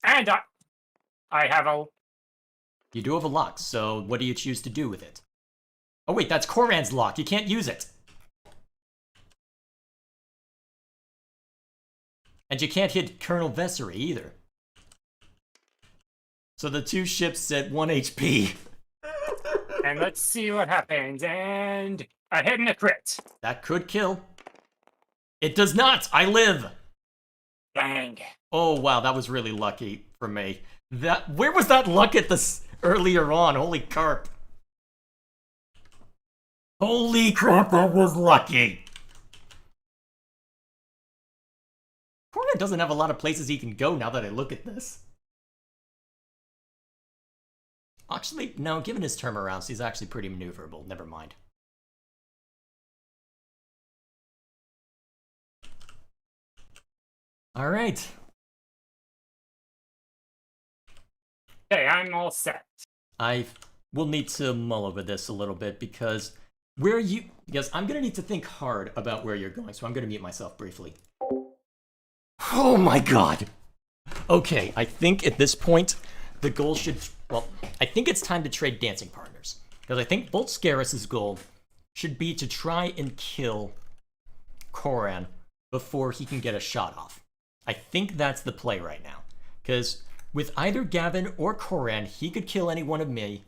B: And I have a...
A: You do have a lock, so what do you choose to do with it? Oh wait, that's Koran's lock. You can't use it. And you can't hit Colonel Vessery either. So the 2 ships at 1 HP.
B: And let's see what happens. And a hit and a crit.
A: That could kill. It does not! I live!
B: Dang.
A: Oh wow, that was really lucky for me. Where was that luck at this earlier on? Holy carp. Holy crap, that was lucky! Koran doesn't have a lot of places he can go now that I look at this. Actually, no, given his turnarounds, he's actually pretty maneuverable. Never mind. Alright.
B: Okay, I'm all set.
A: I will need to mull over this a little bit because because I'm gonna need to think hard about where you're going, so I'm gonna mute myself briefly. Oh my god! Okay, I think at this point, the goal should... Well, I think it's time to trade dancing partners. Because I think Bolt Scarus' goal should be to try and kill Koran before he can get a shot off. I think that's the play right now. Because with either Gavin or Koran, he could kill any one of me.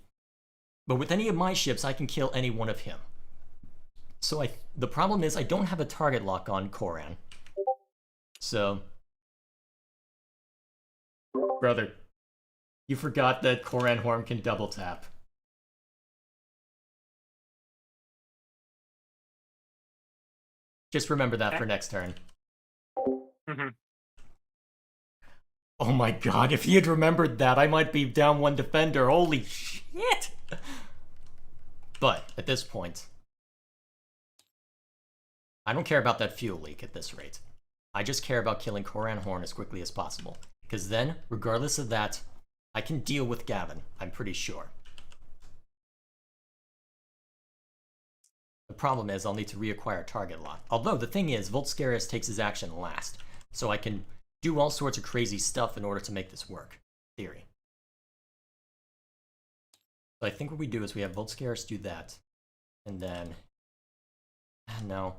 A: But with any of my ships, I can kill any one of him. So the problem is I don't have a target lock on Koran. So... Brother, you forgot that Koran Horn can double tap. Just remember that for next turn.
B: Mm-hmm.
A: Oh my god, if he had remembered that, I might be down 1 defender. Holy shit! But, at this point, I don't care about that fuel leak at this rate. I just care about killing Koran Horn as quickly as possible. Because then, regardless of that, I can deal with Gavin, I'm pretty sure. The problem is I'll need to reacquire target lock. Although, the thing is, Volt Scarus takes his action last, so I can do all sorts of crazy stuff in order to make this work. Theory. So I think what we do is we have Volt Scarus do that, and then... no.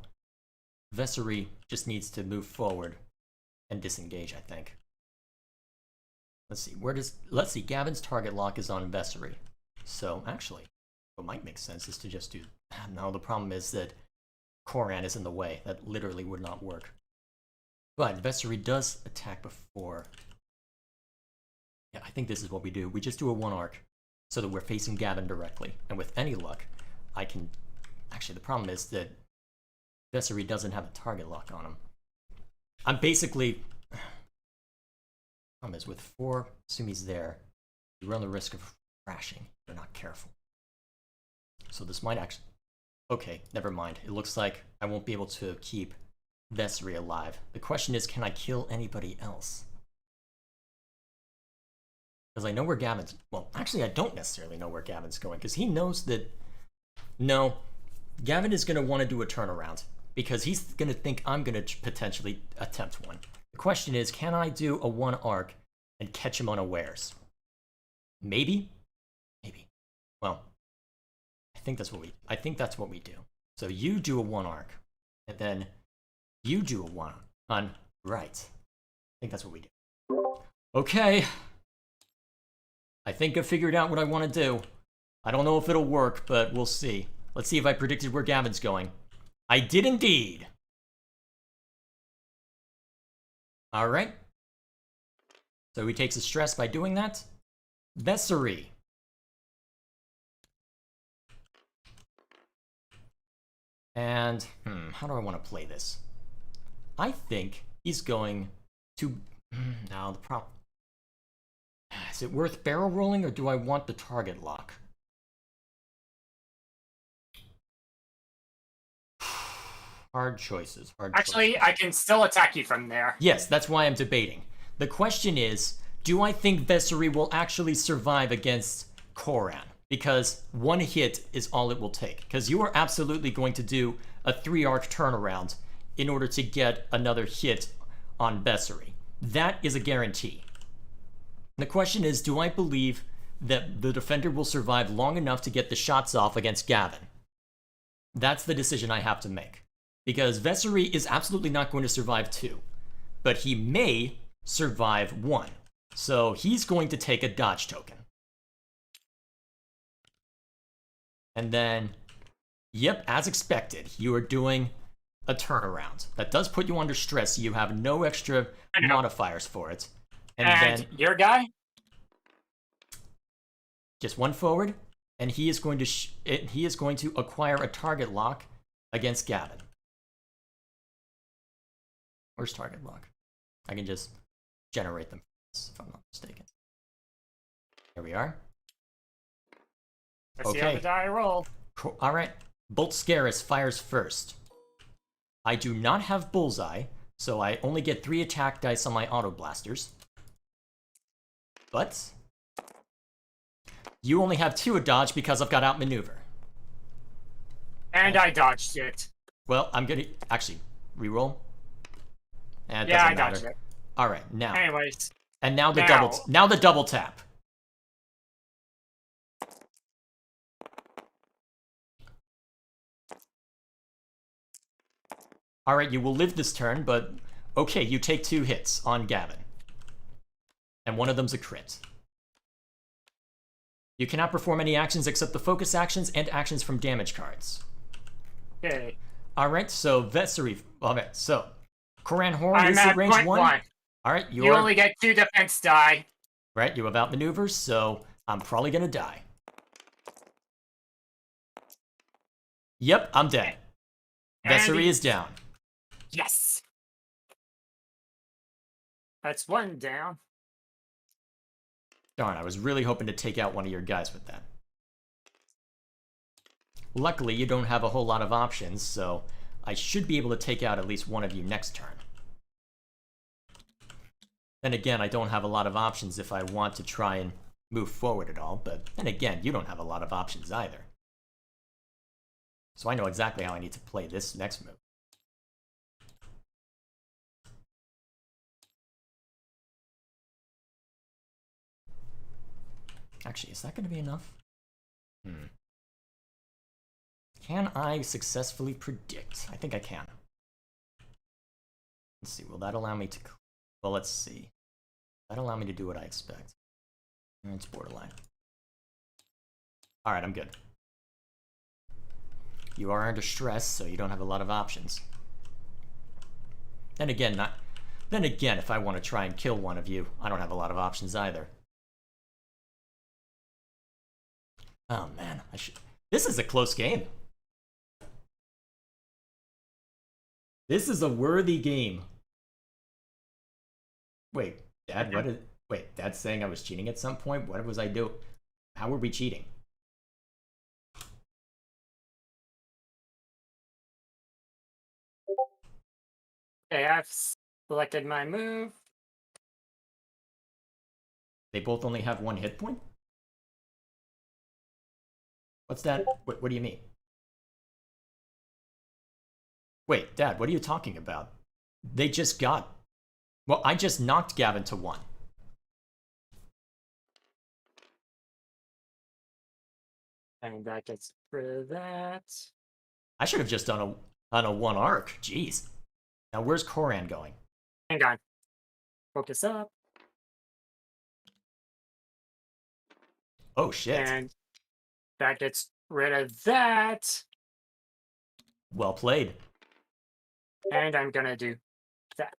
A: Vessery just needs to move forward and disengage, I think. Let's see, let's see, Gavin's target lock is on Vessery. So, actually, what might make sense is to just do... No, the problem is that Koran is in the way. That literally would not work. But Vessery does attack before... Yeah, I think this is what we do. We just do a 1 arc so that we're facing Gavin directly. And with any luck, I can... Actually, the problem is that Vessery doesn't have a target lock on him. I'm basically... Problem is, with 4, assume he's there, you run the risk of crashing if you're not careful. So this might actually... Okay, never mind. It looks like I won't be able to keep Vessery alive. The question is, can I kill anybody else? Because I know where Gavin's... Well, actually, I don't necessarily know where Gavin's going, because he knows that... No, Gavin is going to want to do a turnaround, because he's going to think I'm going to potentially attempt one. The question is, can I do a 1 arc and catch him unawares? Maybe? Maybe. Well, I think that's what we do. So you do a 1 arc, and then you do a 1 on right. I think that's what we do. Okay. I think I figured out what I want to do. I don't know if it'll work, but we'll see. Let's see if I predicted where Gavin's going. I did indeed. All right. So he takes a stress by doing that. Vessery. And, how do I want to play this? I think he's going to... Now, the problem... Is it worth barrel rolling, or do I want the target lock? Hard choices.
B: Actually, I can still attack you from there.
A: Yes, that's why I'm debating. The question is, do I think Vessery will actually survive against Koran? Because 1 hit is all it will take. Because you are absolutely going to do a 3-arc turnaround in order to get another hit on Vessery. That is a guarantee. The question is, do I believe that the defender will survive long enough to get the shots off against Gavin? That's the decision I have to make. Because Vessery is absolutely not going to survive 2. But he may survive 1. So he's going to take a dodge token. And then, yep, as expected, you are doing a turnaround. That does put you under stress. You have no extra modifiers for it. And then
B: your guy?
A: Just 1 forward, and he is going to acquire a target lock against Gavin. Where's target lock? I can just generate them, if I'm not mistaken. Here we are.
B: Let's see how the die roll.
A: All right. Bolt Scarus fires first. I do not have Bullseye, so I only get 3 attack dice on my auto blasters. But you only have 2 at dodge because I've got outmaneuver.
B: And I dodged it.
A: Well, I'm gonna actually reroll.
B: Yeah, I dodged it.
A: All right, now.
B: Anyways.
A: And now the double tap. All right, you will live this turn, but okay, you take 2 hits on Gavin. And one of them's a crit. You cannot perform any actions except the focus actions and actions from damage cards.
B: Okay.
A: Alright, so Vessery. Alright, so Koran Horn is
B: at
A: at range 1. Alright,
B: you only get 2 defense die.
A: Right, you have outmaneuvers, so I'm probably gonna die. Yep, I'm dead. Vessery is down.
B: Yes! That's 1 down.
A: Darn, I was really hoping to take out one of your guys with that. Luckily, you don't have a whole lot of options, so I should be able to take out at least one of you next turn. Then again, I don't have a lot of options if I want to try and move forward at all, but then again, you don't have a lot of options either. So I know exactly how I need to play this next move. Actually, is that going to be enough? Can I successfully predict? I think I can. Let's see, will that allow me to... Well, let's see. That'll allow me to do what I expect. It's borderline. Alright, I'm good. You are under stress, so you don't have a lot of options. Then again, if I want to try and kill one of you, I don't have a lot of options either. Oh man, this is a close game. This is a worthy game. Wait, Dad, wait, Dad's saying I was cheating at some point? What was I doing? How were we cheating?
B: Okay, I've selected my move.
A: They both only have 1 hit point? What's that? What do you mean? Wait, Dad, what are you talking about? They just got... Well, I just knocked Gavin to 1.
B: And that gets rid of that.
A: I should have just done a 1 arc. Jeez. Now, where's Koran going?
B: Hang on. Focus up.
A: Oh, shit.
B: And that gets rid of that.
A: Well played.
B: And I'm gonna do that.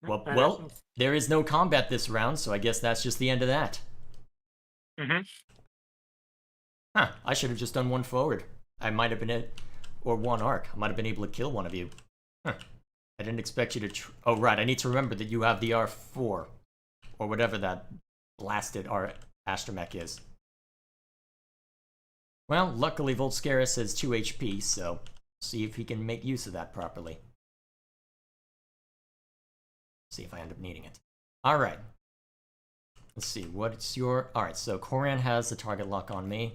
A: Well, there is no combat this round, so I guess that's just the end of that.
B: Mm-hmm.
A: Huh, I should have just done 1 forward. I might have been it, or 1 arc. I might have been able to kill one of you. Huh. I didn't expect you to oh, right, I need to remember that you have the R4. Or whatever that blasted astromech is. Well, luckily Volscaris has 2 HP, so see if he can make use of that properly. See if I end up needing it. Alright. Let's see, what's your... Alright, so Koran has the target lock on me.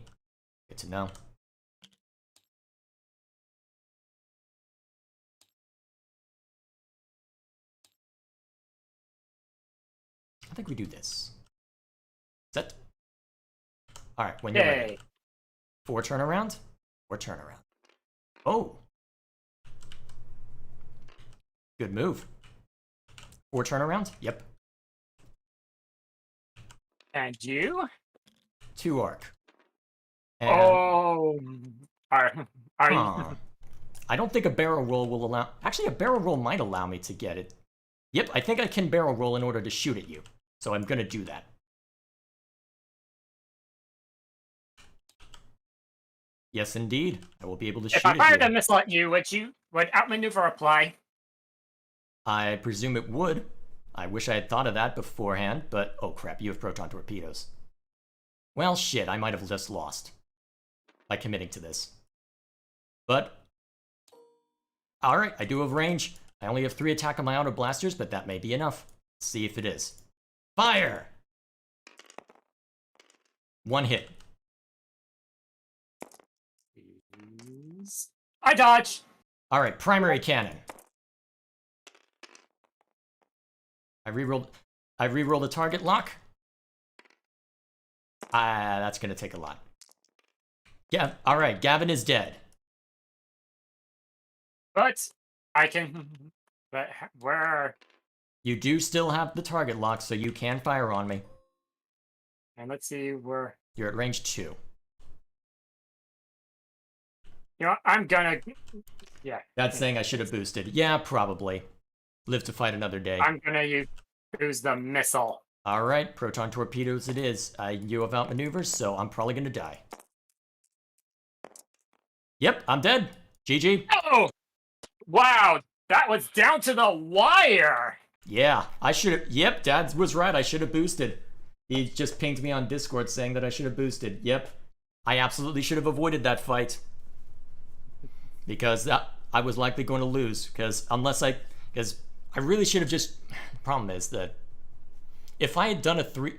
A: Good to know. I think we do this. Set. Alright, when you're ready. 4 turnaround? Or turnaround. Oh! Good move. 4 turnaround? Yep.
B: And you?
A: 2 arc. And...
B: Oh! Are
A: you... I don't think a barrel roll will allow... Actually, a barrel roll might allow me to get it. Yep, I think I can barrel roll in order to shoot at you. So I'm gonna do that. Yes, indeed. I will be able to shoot at you.
B: If I fired a missile at you, would outmaneuver apply?
A: I presume it would. I wish I had thought of that beforehand, but oh crap, you have proton torpedoes. Well, shit, I might have just lost by committing to this. But, alright, I do have range. I only have 3 attack on my auto blasters, but that may be enough. Let's see if it is. Fire! 1 hit.
B: I dodge!
A: Alright, primary cannon. I rerolled the target lock. That's gonna take a lot. Yeah, alright, Gavin is dead.
B: But I can... But where...
A: You do still have the target lock, so you can fire on me.
B: And let's see where...
A: You're at range 2.
B: You know, I'm gonna... Yeah.
A: That's saying I should have boosted. Yeah, probably. Live to fight another day.
B: I'm gonna use the missile.
A: Alright, proton torpedoes it is. You have outmaneuvers, so I'm probably gonna die. Yep, I'm dead. GG.
B: Oh! Wow, that was down to the wire!
A: Yeah, I should have... Yep, Dad was right. I should have boosted. He just pinged me on Discord saying that I should have boosted. Yep. I absolutely should have avoided that fight. Because I was likely going to lose. Because I really should have just... The problem is that if I had done a 3...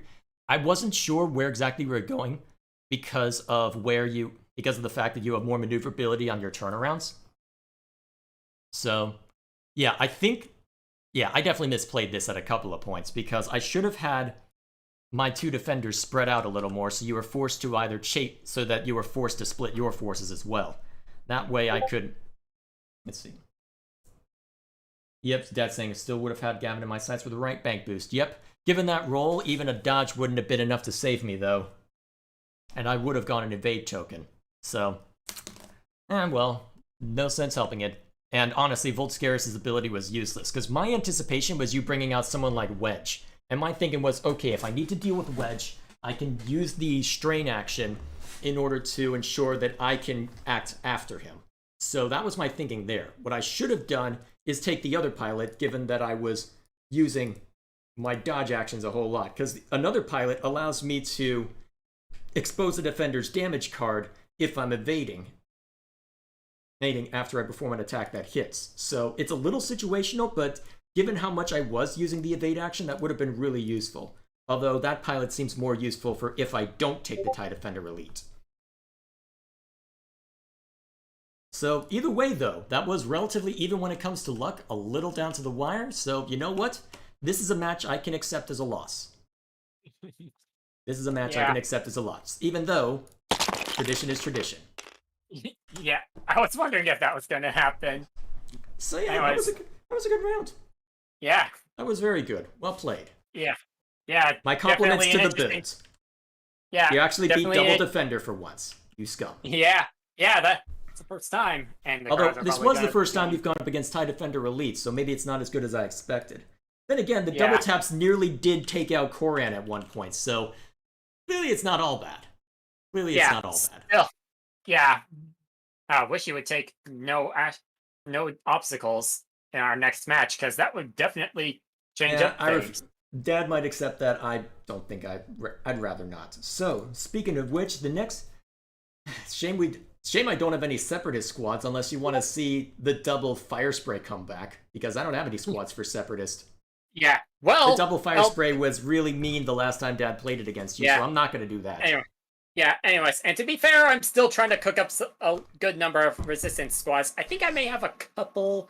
A: I wasn't sure where exactly we were going because of the fact that you have more maneuverability on your turnarounds. So, yeah, I definitely misplayed this at a couple of points because I should have had my 2 defenders spread out a little more so you were forced to either so that you were forced to split your forces as well. That way I could... Let's see. Yep, Dad's saying I still would have had Gavin in my sights with a right bank boost. Yep, given that roll, even a dodge wouldn't have been enough to save me, though. And I would have gone an evade token. So, well, no sense helping it. And honestly, Volscaris' ability was useless, because my anticipation was you bringing out someone like Wedge. And my thinking was, okay, if I need to deal with Wedge, I can use the strain action in order to ensure that I can act after him. So that was my thinking there. What I should have done is take the other pilot, given that I was using my dodge actions a whole lot, because another pilot allows me to expose the defender's damage card if I'm evading after I perform an attack that hits. So it's a little situational, but given how much I was using the evade action, that would have been really useful. Although that pilot seems more useful for if I don't take the TIE Defender Elite. So either way, though, that was relatively even when it comes to luck, a little down to the wire. So you know what? This is a match I can accept as a loss. This is a match I can accept as a loss, even though tradition is tradition.
B: Yeah, I was wondering if that was going to happen.
A: So yeah, that was a good round.
B: Yeah.
A: That was very good. Well played.
B: Yeah.
A: My compliments to the build.
B: Yeah.
A: You actually beat Double Defender for once. You scum.
B: Yeah, that's the first time. And
A: although this was the first time you've gone up against TIE Defender Elite, so maybe it's not as good as I expected. Then again, the double taps nearly did take out Koran at one point, so really it's not all bad. Really, it's not all bad.
B: Still, yeah. I wish you would take no obstacles in our next match, because that would definitely change up things.
A: Dad might accept that. I don't think I'd rather not. So, speaking of which, the next... Shame I don't have any Separatist squads unless you want to see the double Fire Spray come back, because I don't have any squads for Separatist.
B: Yeah, well...
A: The double Fire Spray was really mean the last time Dad played it against you, so I'm not going to do that.
B: Anyway. Yeah, anyways, and to be fair, I'm still trying to cook up a good number of resistance squads. I think I may have a couple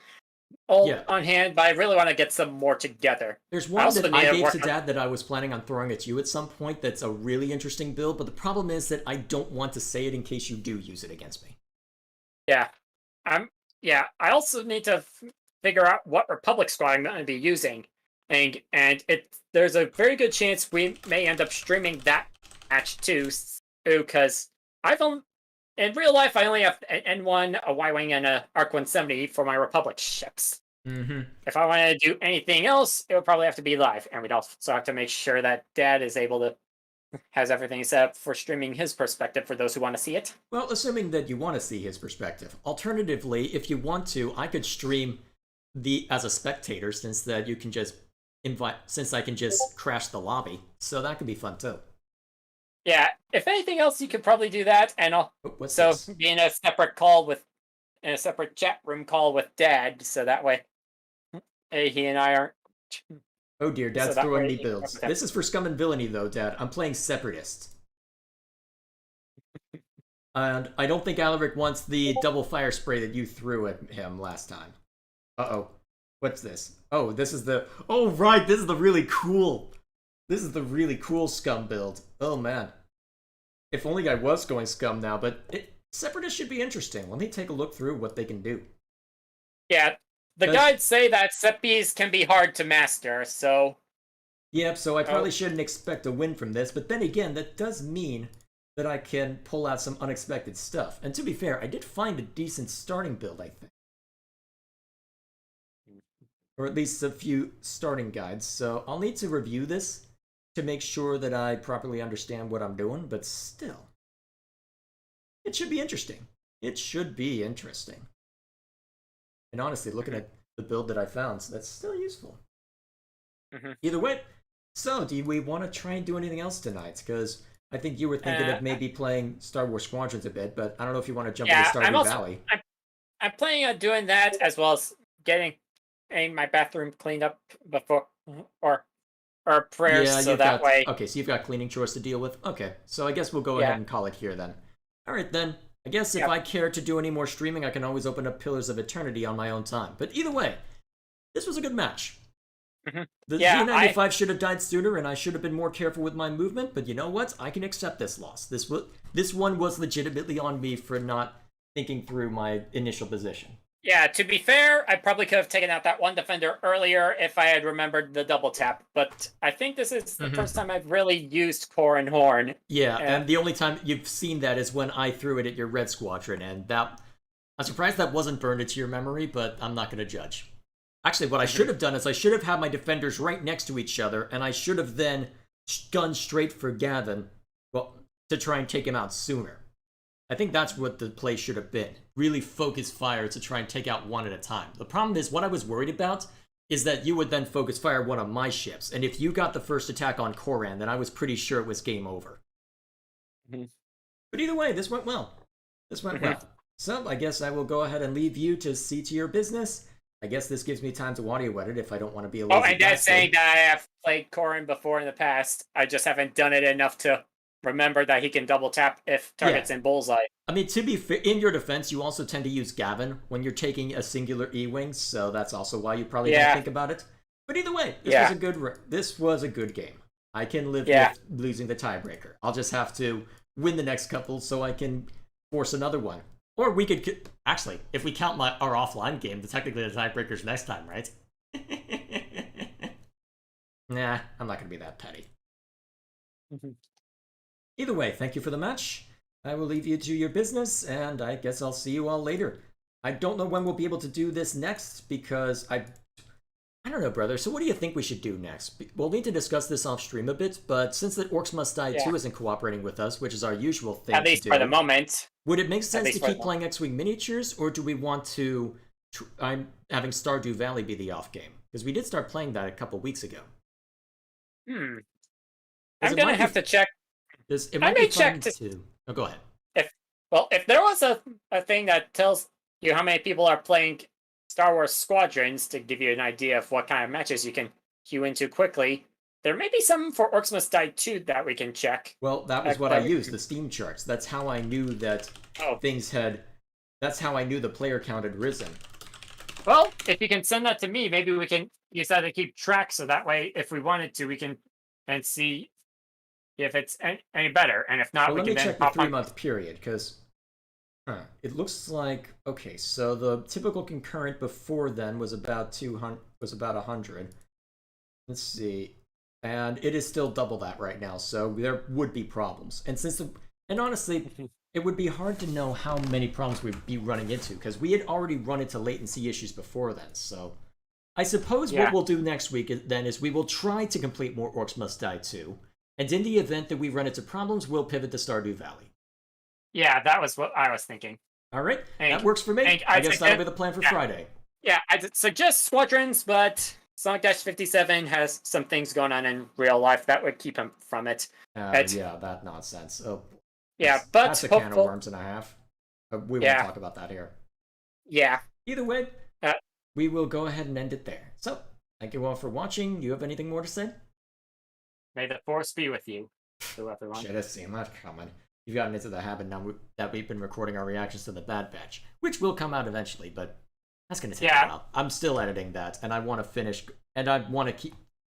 B: on hand, but I really want to get some more together.
A: There's one that I gave to Dad that I was planning on throwing at you at some point that's a really interesting build, but the problem is that I don't want to say it in case you do use it against me.
B: Yeah. I also need to figure out what Republic squad I'm going to be using. And there's a very good chance we may end up streaming that match too, because in real life I only have an N1, a Y-Wing, and a ARC 170 for my Republic ships.
A: Mm-hmm.
B: If I want to do anything else, it would probably have to be live, and we'd also have to make sure that Dad is able to has everything set up for streaming his perspective for those who want to see it.
A: Well, assuming that you want to see his perspective. Alternatively, if you want to, I could stream as a spectator, since that you can just since I can just crash the lobby, so that could be fun too.
B: Yeah, if anything else, you could probably do that, and be in a separate chat room call with Dad, so that way he and I aren't.
A: Oh dear, Dad's throwing me builds. This is for Scum and Villainy, though, Dad. I'm playing Separatist. And I don't think Alaric wants the double Fire Spray that you threw at him last time. Uh-oh. What's this? Oh, this is the... Oh, right, this is the really cool... This is the really cool Scum build. Oh, man. If only I was going Scum now, but Separatists should be interesting. Let me take a look through what they can do.
B: Yeah, the guides say that Seppies can be hard to master, so...
A: Yep, so I probably shouldn't expect a win from this, but then again, that does mean that I can pull out some unexpected stuff. And to be fair, I did find a decent starting build, I think. Or at least a few starting guides, so I'll need to review this to make sure that I properly understand what I'm doing, but still. It should be interesting. It should be interesting. And honestly, looking at the build that I found, so that's still useful.
B: Mm-hmm.
A: Either way, so do we want to try and do anything else tonight? Because I think you were thinking of maybe playing Star Wars Squadrons a bit, but I don't know if you want to jump into Stardew Valley.
B: I'm planning on doing that, as well as getting my bathroom cleaned up before, or prayers, so that way...
A: Okay, so you've got cleaning chores to deal with? Okay, so I guess we'll go ahead and call it here then. Alright then, I guess if I care to do any more streaming, I can always open up Pillars of Eternity on my own time. But either way, this was a good match.
B: Mm-hmm.
A: The Z95 should have died sooner, and I should have been more careful with my movement, but you know what? I can accept this loss. This one was legitimately on me for not thinking through my initial position.
B: Yeah, to be fair, I probably could have taken out that one defender earlier if I had remembered the double tap, but I think this is the first time I've really used Core and Horn.
A: Yeah, and the only time you've seen that is when I threw it at your Red Squadron, and that... I'm surprised that wasn't burned into your memory, but I'm not going to judge. Actually, what I should have done is I should have had my defenders right next to each other, and I should have then gunned straight for Gavin, well, to try and take him out sooner. I think that's what the play should have been. Really focus fire to try and take out one at a time. The problem is, what I was worried about is that you would then focus fire one of my ships, and if you got the first attack on Koran, then I was pretty sure it was game over.
B: Mhm.
A: But either way, this went well. This went well. So I guess I will go ahead and leave you to see to your business. I guess this gives me time to audio edit if I don't want to be a lazy
B: Oh, and that's
A: bastard.
B: saying that I have played Korin before in the past. I just haven't done it enough to remember that he can double tap if target's in bullseye.
A: I mean, to be fair, in your defense, you also tend to use Gavin when you're taking a singular E-wing, so that's also why you probably don't think about it. But either way, this was a good game. I can live with losing the tiebreaker. I'll just have to win the next couple so I can force another one. Or we could actually, if we count our offline game, technically the tiebreaker's next time, right? Nah, I'm not gonna be that petty. Either way, thank you for the match. I will leave you to your business, and I guess I'll see you all later. I don't know when we'll be able to do this next, because I don't know, brother. So what do you think we should do next? We'll need to discuss this off stream a bit, but since that Orcs Must Die 2 isn't cooperating with us, which is our usual thing
B: at least
A: to do,
B: for the moment,
A: would it make sense to keep playing X-Wing miniatures, or do we want to I'm having Stardew Valley be the off game? Because we did start playing that a couple weeks ago.
B: I'm gonna have to check.
A: It might be fun to... Oh, go ahead.
B: If there was a thing that tells you how many people are playing Star Wars Squadrons to give you an idea of what kind of matches you can queue into quickly, there may be some for Orcs Must Die 2 that we can check.
A: Well, that was what I used, the Steam charts. That's how I knew that things had... That's how I knew the player count had risen.
B: Well, if you can send that to me, maybe we can use that to keep track, so that way, if we wanted to, we can and see if it's any better, and if not,
A: well,
B: we can then
A: let me check the 3-month period, because it looks like, okay, so the typical concurrent before then was about 200, was about 100. Let's see, and it is still double that right now, so there would be problems. And and honestly, it would be hard to know how many problems we'd be running into, because we had already run into latency issues before then. So I suppose what we'll do next week then is we will try to complete more Orcs Must Die 2. And in the event that we run into problems, we'll pivot to Stardew Valley.
B: Yeah, that was what I was thinking.
A: All right, that works for me. I guess that'll be the plan for Friday.
B: Yeah, I'd suggest Squadrons, but Sonic Dash 57 has some things going on in real life that would keep him from it.
A: Yeah, that nonsense. Oh,
B: yeah, but
A: that's a can of worms and a half. We won't talk about that here.
B: Yeah.
A: Either way, we will go ahead and end it there. So, thank you all for watching. Do you have anything more to say?
B: May the force be with you, to everyone.
A: Should have seen that coming. You've gotten into the habit now that we've been recording our reactions to the Bad Batch, which will come out eventually, but that's going to take a while. I'm still editing that, and I want to finish, and I want to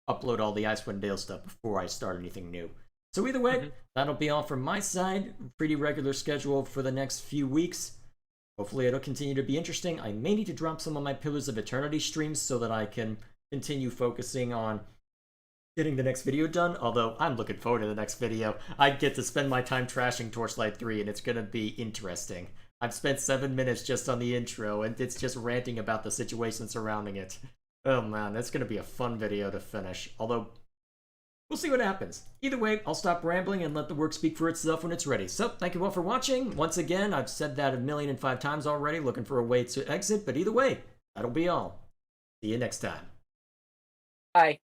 A: upload all the Icewind Dale stuff before I start anything new. So either way, that'll be all from my side. Pretty regular schedule for the next few weeks. Hopefully it'll continue to be interesting. I may need to drop some of my Pillars of Eternity streams so that I can continue focusing on getting the next video done, although I'm looking forward to the next video. I get to spend my time trashing Torchlight 3, and it's going to be interesting. I've spent 7 minutes just on the intro, and it's just ranting about the situation surrounding it. Oh man, that's going to be a fun video to finish, although we'll see what happens. Either way, I'll stop rambling and let the work speak for itself when it's ready. So, thank you all for watching. Once again, I've said that 1,000,005 times already, looking for a way to exit, but either way, that'll be all. See you next time.
B: Bye.